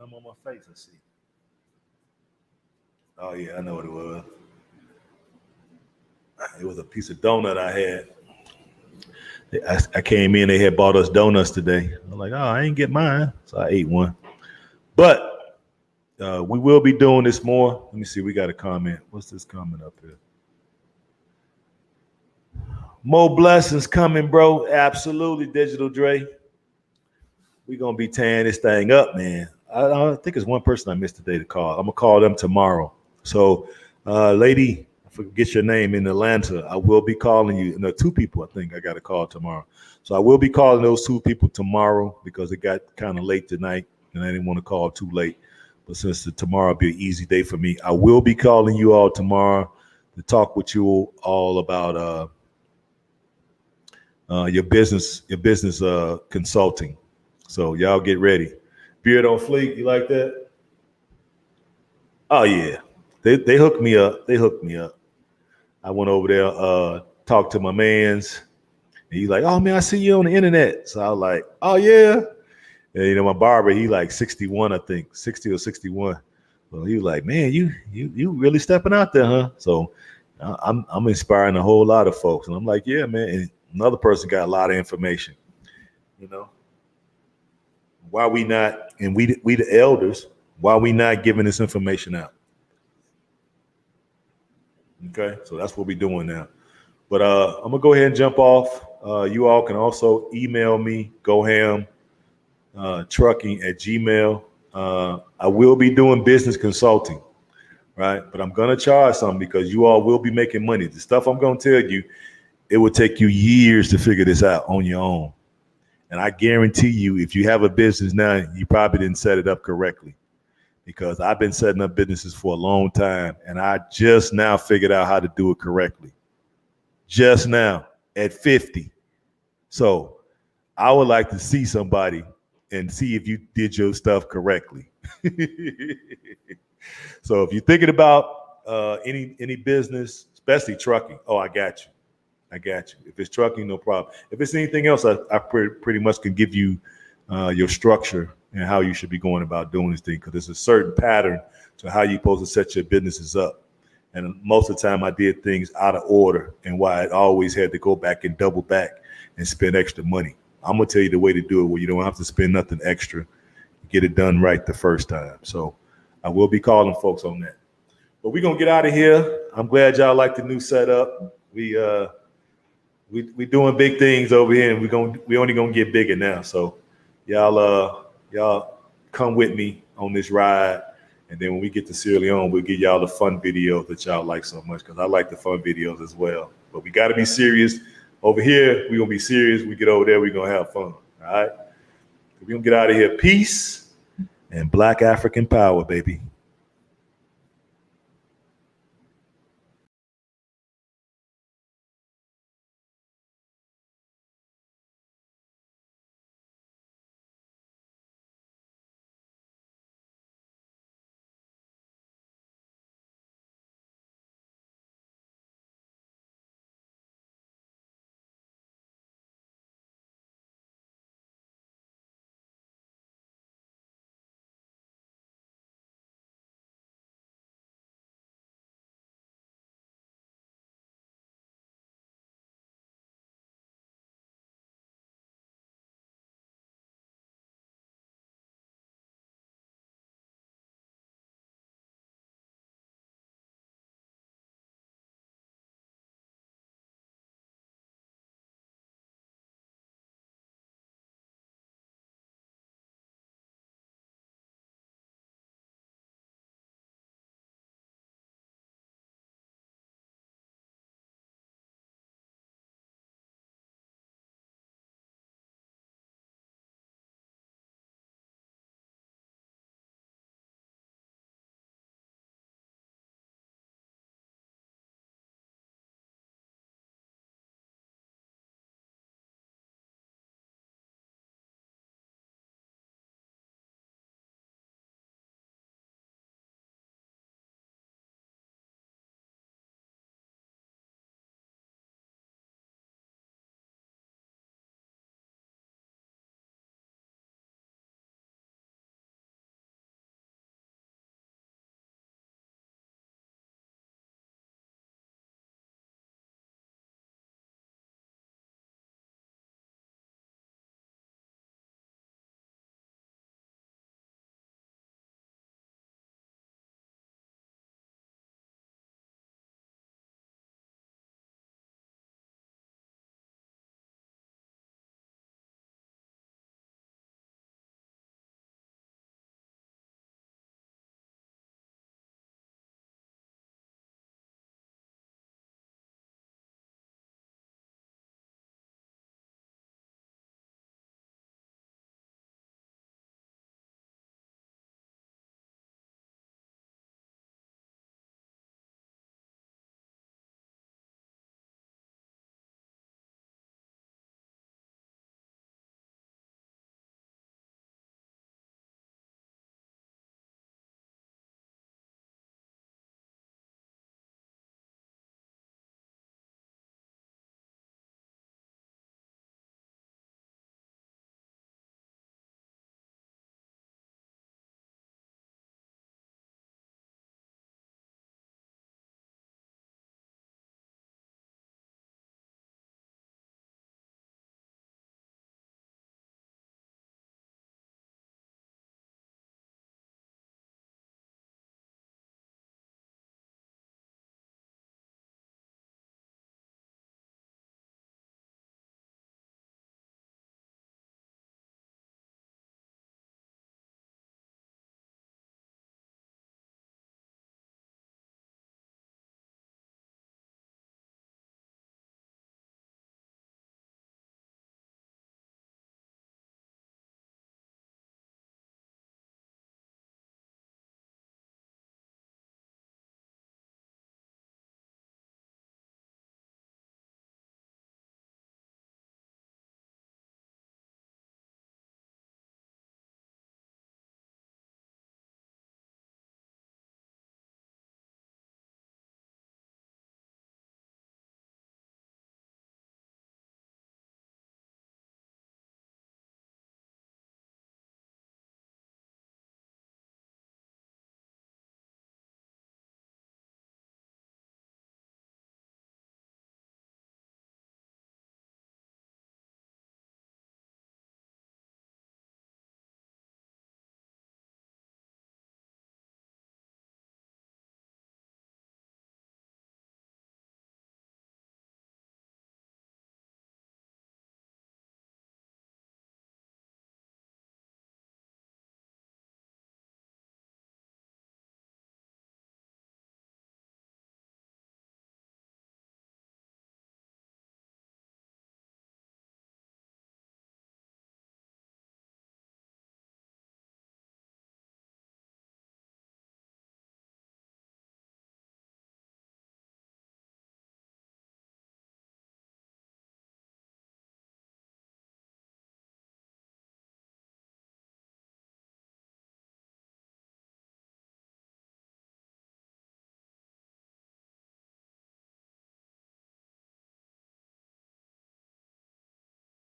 I'm on my face. Let's see. Oh, yeah, I know what it was. It was a piece of donut I had. I came in, they had bought us donuts today. I'm like, oh, I ain't get mine. So I ate one. But we will be doing this more. Let me see. We got a comment. What's this comment up here? More blessings coming, bro. Absolutely, Digital Dre. We're gonna be tearing this thing up, man. I think it's one person I missed today to call. I'm gonna call them tomorrow. So, lady, I forget your name in Atlanta. I will be calling you. No, two people. I think I got a call tomorrow. So I will be calling those two people tomorrow because it got kind of late tonight, and I didn't want to call too late. But since tomorrow will be an easy day for me, I will be calling you all tomorrow to talk with you all about your business consulting. So y'all get ready. Beard on fleek, you like that? Oh yeah, they hooked me up. They hooked me up. I went over there, talked to my man's, and he's like, "Oh man, I see you on the internet." So I was like, "Oh yeah." And you know, my barber, he like 61, I think, 60 or 61. So he was like, "Man, you really stepping out there, huh?" So I'm inspiring a whole lot of folks, and I'm like, "Yeah, man." And another person got a lot of information, you know. Why we not, and we the elders, why we not giving this information out? Okay, so that's what we're doing now. But I'm gonna go ahead and jump off. You all can also email me, goham trucking at gmail. I will be doing business consulting, right? But I'm gonna charge something because you all will be making money. The stuff I'm gonna tell you, it will take you years to figure this out on your own. And I guarantee you, if you have a business now, you probably didn't set it up correctly, because I've been setting up businesses for a long time and I just now figured out how to do it correctly. Just now at 50. So I would like to see somebody and see if you did your stuff correctly. So if you're thinking about any business, especially trucking, oh, I got you. I got you. If it's trucking, no problem. If it's anything else, I pretty much can give you your structure and how you should be going about doing this thing, because there's a certain pattern to how you're supposed to set your businesses up. And most of the time I did things out of order, and why I always had to go back and double back and spend extra money. I'm going to tell you the way to do it where you don't have to spend nothing extra. Get it done right the first time. So I will be calling folks on that. But we're going to get out of here. I'm glad y'all like the new setup. We doing big things over here, and we only gonna get bigger now. So y'all come with me on this ride, and then when we get to Sierra Leone, we'll give y'all the fun videos that y'all like so much, because I like the fun videos as well. But we got to be serious. Over here, we're gonna be serious. We get over there, we're gonna have fun. All right, we're gonna get out of here. Peace and Black African power, baby.